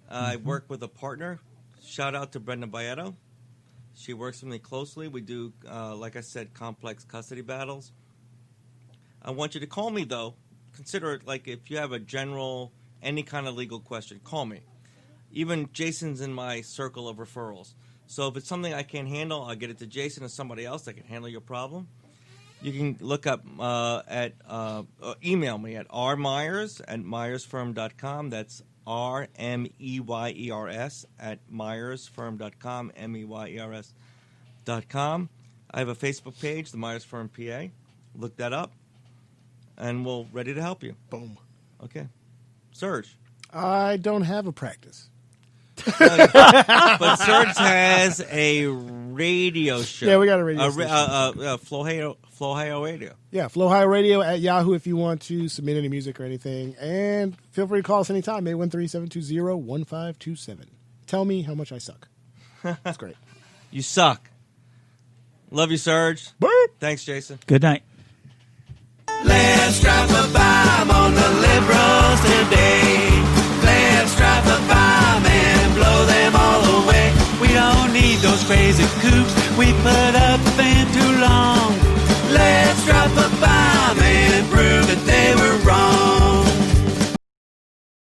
I work with a partner. Shout out to Brenda Baeto. She works with me closely. We do, like I said, complex custody battles. I want you to call me, though. Consider it like if you have a general, any kind of legal question, call me. Even Jason's in my circle of referrals. So if it's something I can't handle, I'll get it to Jason or somebody else that can handle your problem. You can look up email me at rmyers@myersfirm.com. That's RMEYERS @myersfirm.com, MEYERS.com. I have a Facebook page, the Myers Firm PA. Look that up, and we're ready to help you. Boom. Okay. Serge. I don't have a practice. But Serge has a radio show. Yeah, we got a radio station. Flowhio Radio. Yeah, Flow High Radio at Yahoo if you want to submit any music or anything. And feel free to call us anytime, 813-720-1527. Tell me how much I suck. That's great. You suck. Love you, Serge. Boop. Thanks, Jason. Good night. Let's drop a bomb on the liberals today. Let's drop a bomb and blow them all away. We don't need those crazy kooks we put up in too long.